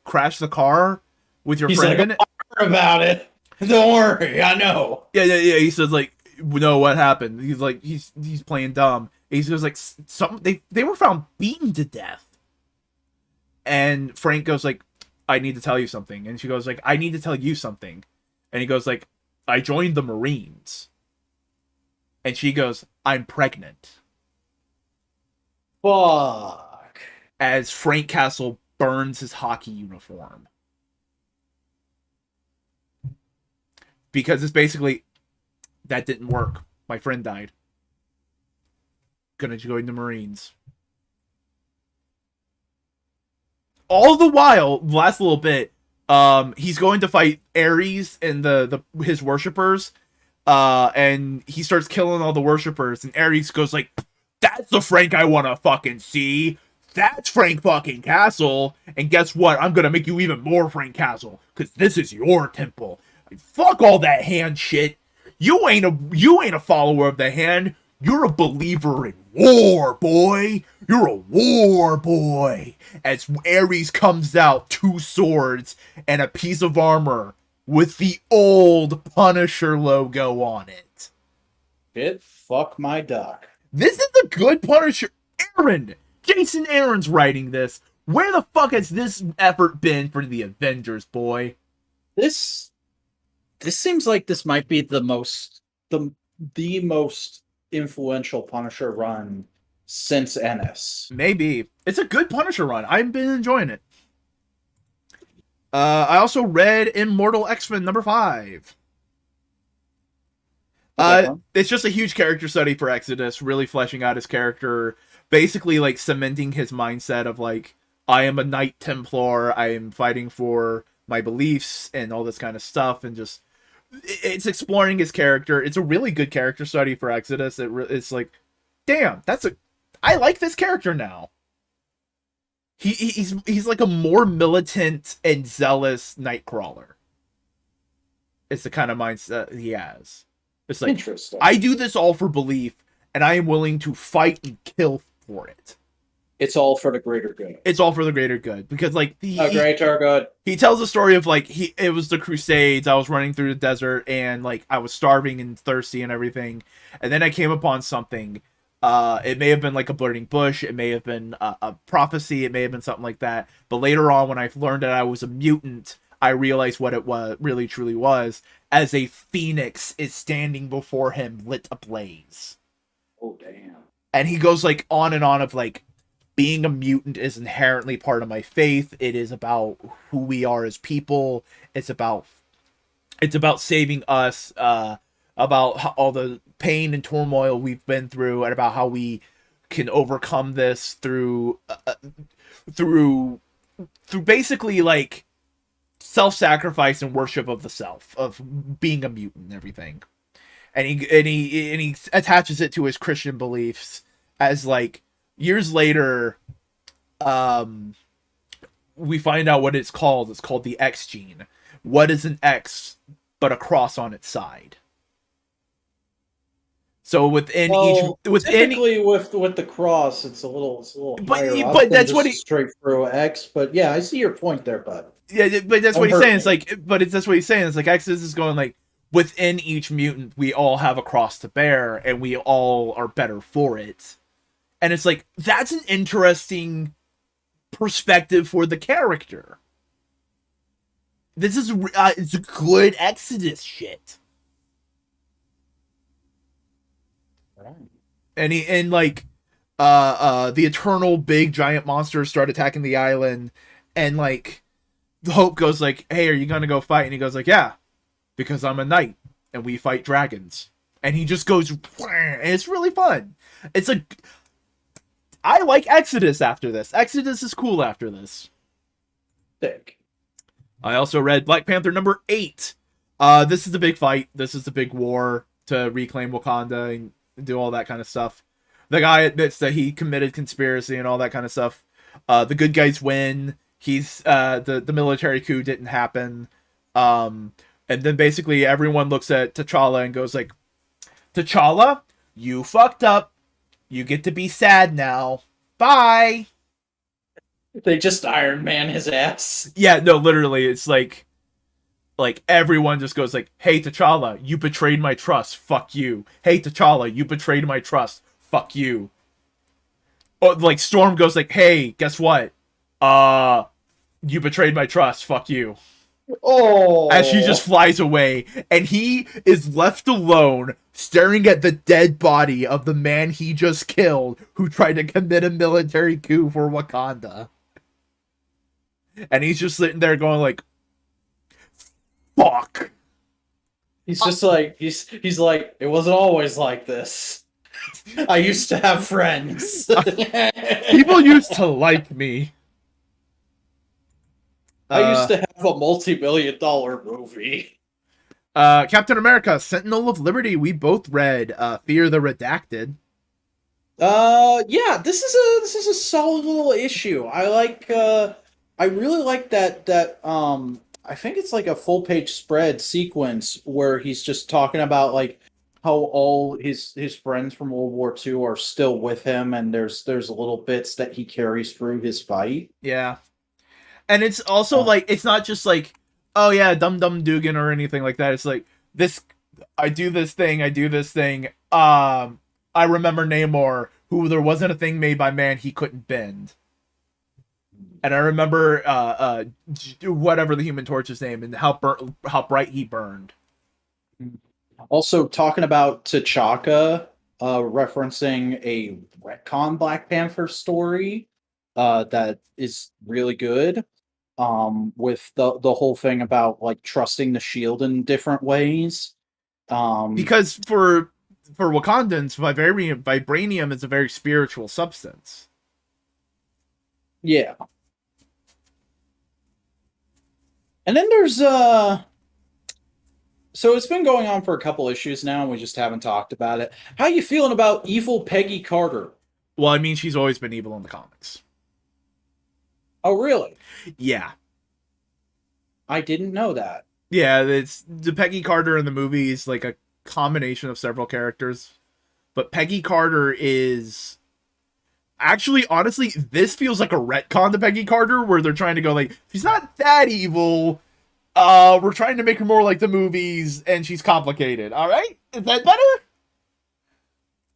crashed the car with your friend in it? I heard about it. Don't worry, I know. Yeah. He says like, no, what happened? He's like, he's playing dumb. He goes like, they were found beaten to death. And Frank goes like, I need to tell you something. And she goes like, I need to tell you something. And he goes like, I joined the Marines. And she goes, I'm pregnant. Fuck. As Frank Castle burns his hockey uniform. Because it's basically, that didn't work. My friend died. Gonna join the Marines. All the while, last little bit, he's going to fight Ares and his worshippers. And he starts killing all the worshippers, and Ares goes like, that's the Frank I want to fucking see. That's Frank fucking Castle. And guess what? I'm gonna make you even more Frank Castle, because this is your temple. Fuck all that hand shit. You ain't a follower of the hand. You're a believer in war, boy. You're a war boy. As Ares comes out, 2 swords and a piece of armor with the old Punisher logo on it. Fuck my duck. This is the good Punisher. Jason Aaron's writing this. Where the fuck has this effort been for the Avengers, boy? This seems like this might be the most influential Punisher run since Ennis. Maybe. It's a good Punisher run. I've been enjoying it. I also read Immortal X-Men number 5. Okay, huh? It's just a huge character study for Exodus, really fleshing out his character, basically like cementing his mindset of like, I am a Knight Templar, I am fighting for my beliefs and all this kind of stuff, and just it's exploring his character. It's a really good character study for Exodus. It's like, damn, I like this character now. He's like a more militant and zealous Nightcrawler. It's the kind of mindset he has. It's like, Interesting. I do this all for belief, and I am willing to fight and kill for it. It's all for the greater good. It's all for the greater good, because like greater good. He tells a story of like it was the Crusades. I was running through the desert and like I was starving and thirsty and everything, and then I came upon something. It may have been like a burning bush. It may have been a prophecy. It may have been something like that. But later on, when I learned that I was a mutant, I realized what it was really truly was, as a phoenix is standing before him lit ablaze. Oh damn. And he goes like on and on of like, being a mutant is inherently part of my faith. It is about who we are as people. It's about saving us, about all the pain and turmoil we've been through, and about how we can overcome this through basically like self-sacrifice and worship of the self, of being a mutant and everything. And he attaches it to his Christian beliefs, as like years later, we find out what it's called. It's called the X gene. What is an X but a cross on its side? So within typically with the cross, it's a little higher up but that's than what just straight through X. But yeah, I see your point there, bud. Yeah, but that's what he's saying. It's like, that's what he's saying. It's like Exodus is going like, within each mutant, we all have a cross to bear, and we all are better for it. And it's like, that's an interesting perspective for the character. This is it's good Exodus shit. And the eternal big giant monsters start attacking the island, and like Hope goes like, "Hey, are you gonna go fight?" And he goes like, "Yeah, because I'm a knight and we fight dragons." And he just goes, and it's really fun. It's like, I like Exodus after this. Exodus is cool after this. Thick. I also read Black Panther number 8. This is the big fight. This is the big war to reclaim Wakanda and do all that kind of stuff. The guy admits that he committed conspiracy and all that kind of stuff. The good guys win. He's the military coup didn't happen. And then basically everyone looks at T'Challa and goes like, "T'Challa, you fucked up. You get to be sad now. Bye." They just Iron Man his ass. Yeah, no, literally, it's like everyone just goes like, "Hey, T'Challa, you betrayed my trust. Fuck you. Hey, T'Challa, you betrayed my trust. Fuck you." Oh, like Storm goes like, "Hey, guess what? You betrayed my trust. Fuck you." Oh. As she just flies away, and he is left alone, staring at the dead body of the man he just killed, who tried to commit a military coup for Wakanda. And he's just sitting there going like, "Fuck." He's just like he's like, it wasn't always like this. I used to have friends. People used to like me. I used to have a multi-million-dollar movie. Captain America, Sentinel of Liberty, we both read Fear the Redacted. Yeah, this is a solid little issue. I really like that I think it's like a full page spread sequence where he's just talking about like how all his friends from World War II are still with him, and there's little bits that he carries through his fight. Yeah. And it's also like, it's not just like, oh yeah, Dum Dum Dugan or anything like that. It's like, I do this thing. I remember Namor, who there wasn't a thing made by man he couldn't bend. And I remember whatever the Human Torch's name, and how bright he burned. Also talking about T'Chaka, referencing a retcon Black Panther story that is really good. With the whole thing about like trusting the shield in different ways. Because for Wakandans, vibranium is a very spiritual substance. Yeah. And then there's so it's been going on for a couple issues now, and we just haven't talked about it. How you feeling about evil Peggy Carter? Well, I mean, she's always been evil in the comics. Oh, really? Yeah. I didn't know that. Yeah, it's the Peggy Carter in the movie is like a combination of several characters. But Peggy Carter is actually, honestly, this feels like a retcon to Peggy Carter, where they're trying to go like, she's not that evil. We're trying to make her more like the movies, and she's complicated. All right, is that better?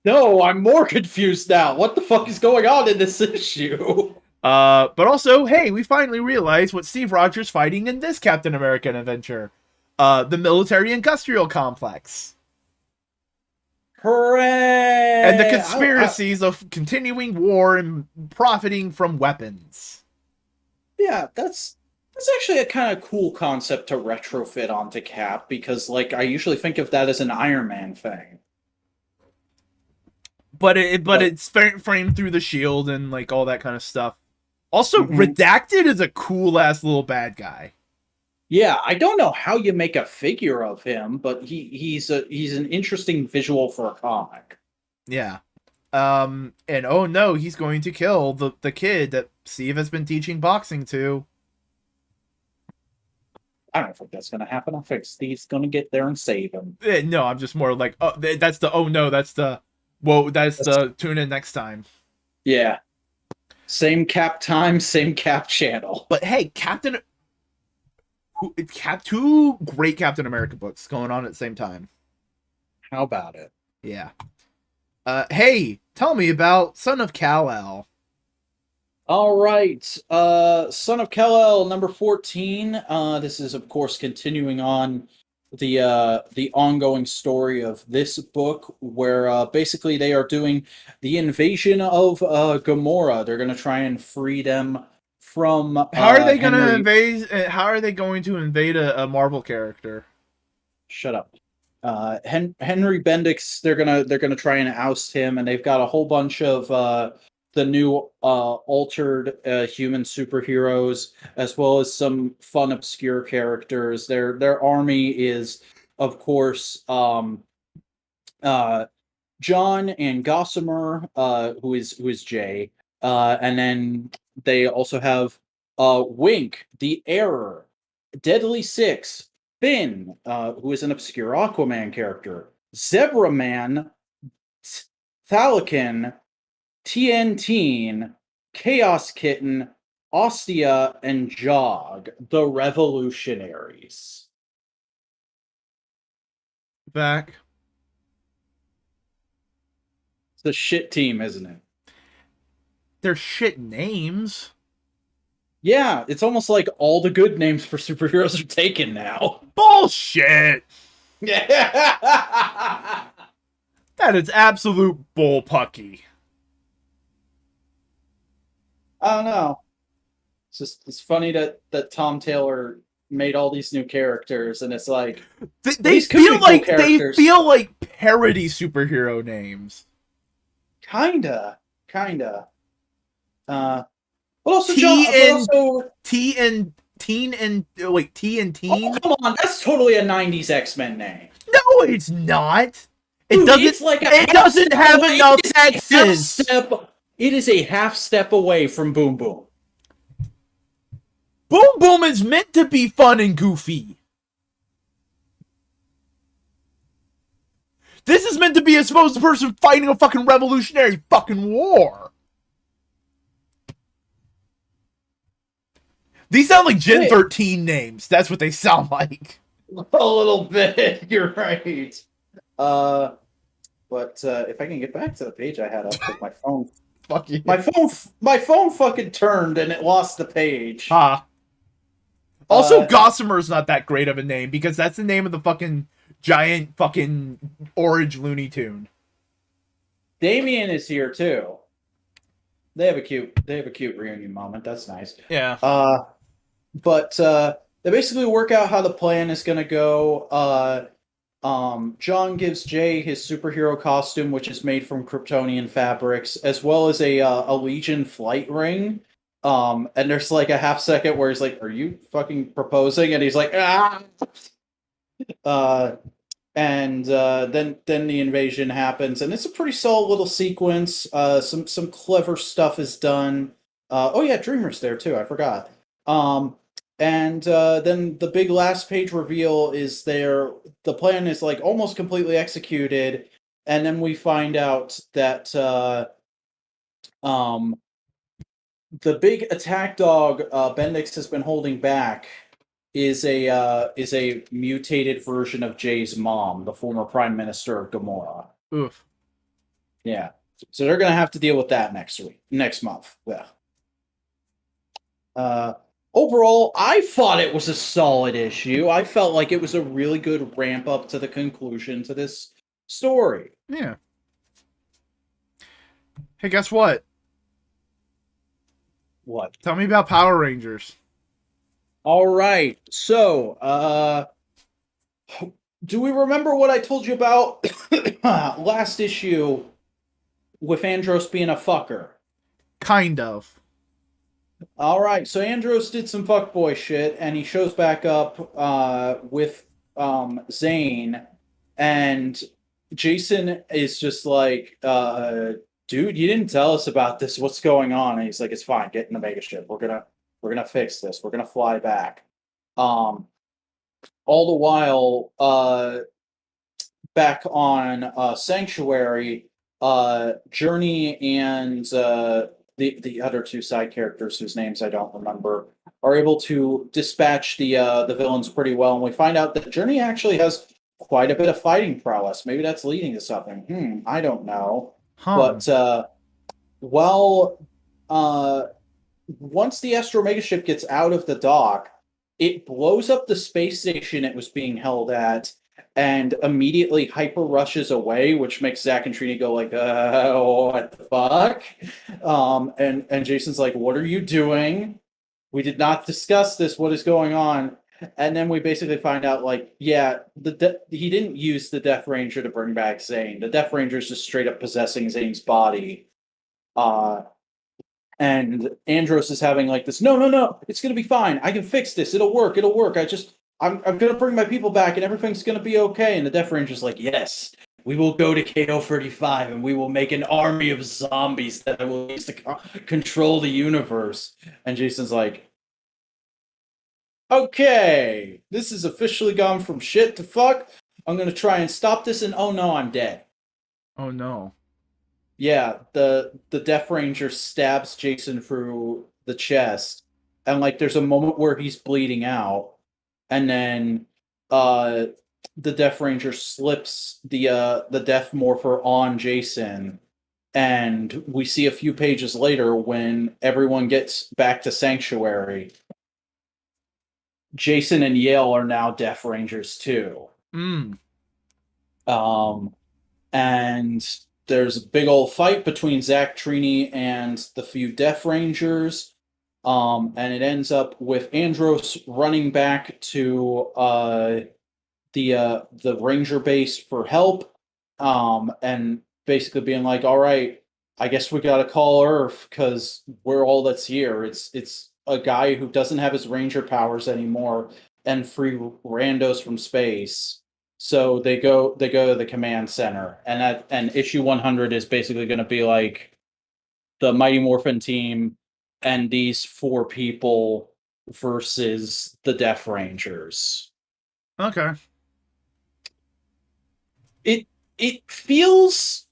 No, I'm more confused now. What the fuck is going on in this issue? But also, hey, we finally realized what Steve Rogers fighting in this Captain American adventure. The military-industrial complex. Hooray! And the conspiracies of continuing war and profiting from weapons. Yeah, that's actually a kind of cool concept to retrofit onto Cap, because like I usually think of that as an Iron Man thing. But it's framed through the shield and like all that kind of stuff. Also, Redacted is a cool ass little bad guy. Yeah, I don't know how you make a figure of him, but he's an interesting visual for a comic. Yeah. And oh no, he's going to kill the kid that Steve has been teaching boxing to. I don't think that's gonna happen. I think Steve's gonna get there and save him. No, I'm just more like, oh, that's the oh no, that's the whoa, that's the tune in next time. Yeah. Same Cap time, same Cap channel. But hey, two great Captain America books going on at the same time. How about it? Yeah. Hey, tell me about Son of Kal-El. All right. Son of Kal-El, number 14. This is, of course, continuing on the ongoing story of this book, where basically they are doing the invasion of Gamora. They're going to try and free them from how are they going to invade? How are they going to invade a Marvel character? Shut up. Henry Bendix. They're gonna try and oust him, and they've got a whole bunch of the new altered human superheroes, as well as some fun obscure characters. Their army is, of course, John and Gossamer, who is Jay, and then they also have Wink, the Error, Deadly Six, Finn, who is an obscure Aquaman character, Zebra Man, Thalakin, TNT, Chaos Kitten, Ostia, and Jog, the Revolutionaries. Back. It's a shit team, isn't it? They're shit names. Yeah, it's almost like all the good names for superheroes are taken now. Bullshit! Yeah. That is absolute bullpucky. I don't know. It's funny that Tom Taylor made all these new characters, and it's like they feel like parody superhero names. Kinda. But also, T and Teen. Oh, come on, that's totally a '90s X-Men name. No, it's not. It Dude, doesn't. It's like it doesn't have enough X's. It is a half step away from Boom Boom. Boom Boom is meant to be fun and goofy. This is meant to be a supposed person fighting a fucking revolutionary fucking war. These sound like Gen 13 names. That's what they sound like. A little bit. You're right. But if I can get back to the page I had up with my phone. Fuck you. My phone fucking turned and it lost the page. Also, Gossamer's not that great of a name because that's the name of the fucking giant fucking orange Looney Tune. Damien is here too. They have a cute reunion moment. That's nice. Yeah. But they basically work out how the plan is going to go. John gives Jay his superhero costume, which is made from Kryptonian fabrics, as well as a Legion flight ring. And there's like a half second where he's like, "Are you fucking proposing?" And he's like, "Ah." Uh, then the invasion happens, and it's a pretty solid little sequence. Some clever stuff is done. Oh yeah, Dreamer's there too. I forgot. And then the big last page reveal is there. The plan is like almost completely executed, and then we find out that the big attack dog Bendix has been holding back is a mutated version of Jay's mom, the former Prime Minister of Gamora. Oof. Yeah, so they're gonna have to deal with that next month. Yeah. Overall, I thought it was a solid issue. I felt like it was a really good ramp up to the conclusion to this story. Yeah. Hey, guess what? What? Tell me about Power Rangers. All right. So, do we remember what I told you about last issue with Andros being a fucker? Kind of. All right. So Andros did some fuckboy shit, and he shows back up with Zane, and Jason is just like, dude, you didn't tell us about this. What's going on? And he's like, it's fine. Get in the mega ship. We're gonna fix this. We're gonna fly back. All the while, back on Sanctuary, Journey and the other two side characters whose names I don't remember are able to dispatch the villains pretty well, and we find out that Journey actually has quite a bit of fighting prowess. Maybe that's leading to something. I don't know. Huh. But well, once the Astro Megaship gets out of the dock, it blows up the space station it was being held at and immediately hyper rushes away, which makes Zach and Trini go like, what the fuck? And Jason's like, what are you doing? We did not discuss this. What is going on? And then we basically find out, like, yeah, he didn't use the Death Ranger to bring back Zane. The Death Ranger is just straight up possessing Zane's body. And Andros is having like this, no, it's gonna be fine. I can fix this. It'll work. I'm gonna bring my people back, and everything's gonna be okay. And the Death Ranger's like, yes, we will go to KO-35, and we will make an army of zombies that will use to control the universe. And Jason's like, okay, this has officially gone from shit to fuck. I'm gonna try and stop this, and oh no, I'm dead. Oh no. Yeah, the Death Ranger stabs Jason through the chest, and like there's a moment where he's bleeding out, and then the Death Ranger slips the Death Morpher on Jason, and we see a few pages later when everyone gets back to Sanctuary, Jason and Yale are now Death Rangers too. And there's a big old fight between Zach, Trini, and the few Death Rangers. And it ends up with Andros running back to the Ranger base for help. And basically being like, all right, I guess we gotta call Earth because we're all that's here. It's a guy who doesn't have his Ranger powers anymore and free randos from space. So they go to the command center, and issue 100 is basically going to be like the Mighty Morphin team and these four people versus the Death Rangers. Okay. It feels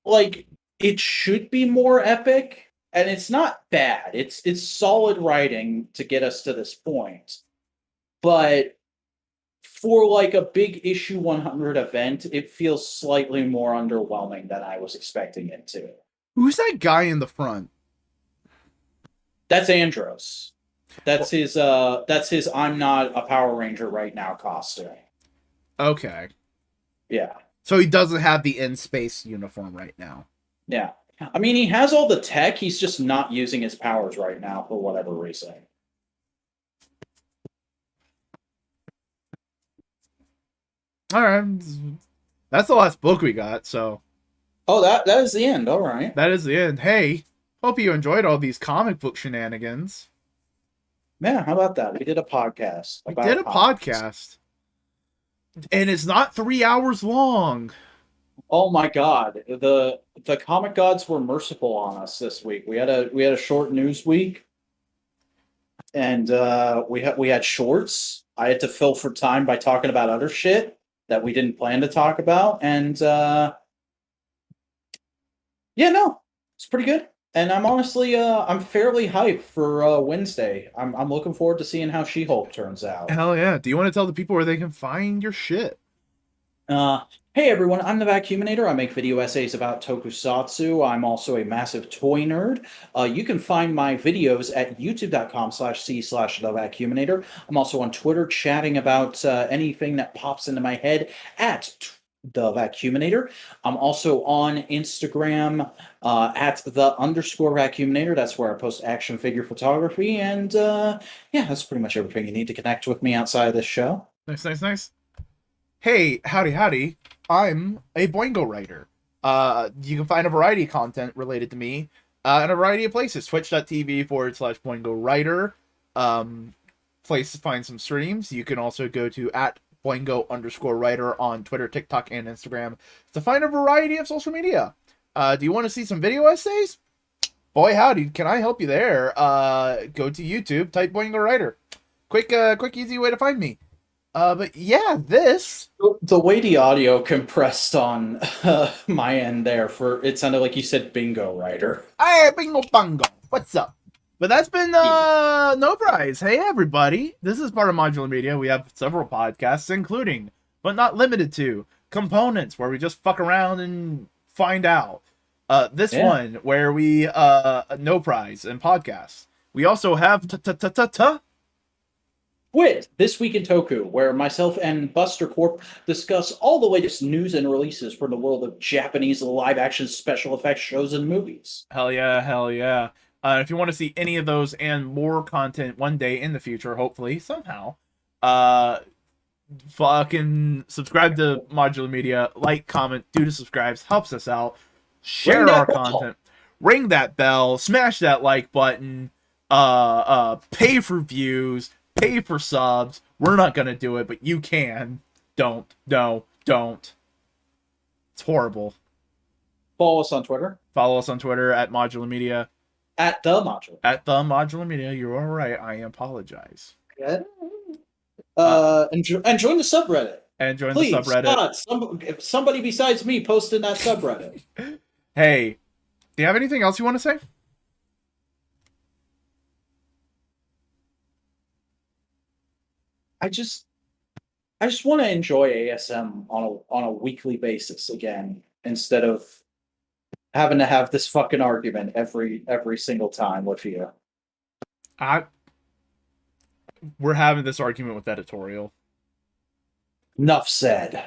like it should be more epic, and it's not bad. It's solid writing to get us to this point, but for like a big issue 100 event, it feels slightly more underwhelming than I was expecting it to. Who's that guy in the front? That's Andros. That's his I'm not a Power Ranger right now costume. Okay. Yeah. So he doesn't have the in-space uniform right now. Yeah. I mean, he has all the tech, he's just not using his powers right now for whatever reason. All right, that's the last book we got. So Oh, that is the end. All right. that is the end. Hey, hope you enjoyed all these comic book shenanigans. Man, how about that? We did a podcast We did about a comics. podcast, and it's not 3 hours long. Oh my God, the comic gods were merciful on us this week. We had a short news week, and we had shorts. I had to fill for time by talking about other shit that we didn't plan to talk about, and yeah, no, it's pretty good. And I'm honestly, I'm fairly hyped for Wednesday. I'm looking forward to seeing how She-Hulk turns out. Hell yeah! Do you want to tell the people where they can find your shit? Uh, hey everyone, I'm the Vacuuminator. I make video essays about tokusatsu. I'm also a massive toy nerd. You can find my videos at youtube.com/c/the Vacuuminator. I'm also on Twitter chatting about anything that pops into my head at the Vacuuminator. I'm also on Instagram at the_Vacuuminator. That's where I post action figure photography. And yeah, that's pretty much everything you need to connect with me outside of this show. Nice, nice, nice. Hey, howdy, howdy. I'm a Boingo writer. You can find a variety of content related to me in a variety of places. Twitch.tv/Boingo writer. Place to find some streams. You can also go to at Boingo_writer on Twitter, TikTok, and Instagram to find a variety of social media. Do you want to see some video essays? Boy, howdy, can I help you there? Go to YouTube, type Boingo writer. Quick, easy way to find me. But yeah, this. The way the audio compressed on my end there, for it sounded like you said bingo writer. Hey, bingo bongo. What's up? But that's been No Prize. Hey everybody. This is part of Modular Media. We have several podcasts, including, but not limited to, Components, where we just fuck around and find out. This Yeah. one where we No Prize and podcasts. We also have With This Week in Toku, where myself and Buster Corp discuss all the latest news and releases from the world of Japanese live-action special effects shows and movies. Hell yeah, hell yeah. If you want to see any of those and more content one day in the future, hopefully, somehow, fucking subscribe to Modular Media, like, comment, do the subscribes, helps us out. Share our content, ring that bell, smash that like button, pay for views, pay for subs. We're not gonna do it, but you can. Don't. No, don't. It's horrible. Follow us on Twitter. Follow us on Twitter at Modular Media. At the Modular. At the Modular Media. You are right. I apologize. Yeah. And join the subreddit. And join Please, the subreddit. God, somebody besides me post in that subreddit. Hey, do you have anything else you want to say? I just want to enjoy ASM on a weekly basis again, instead of having to have this fucking argument every single time with you. We're having this argument with editorial. Enough said.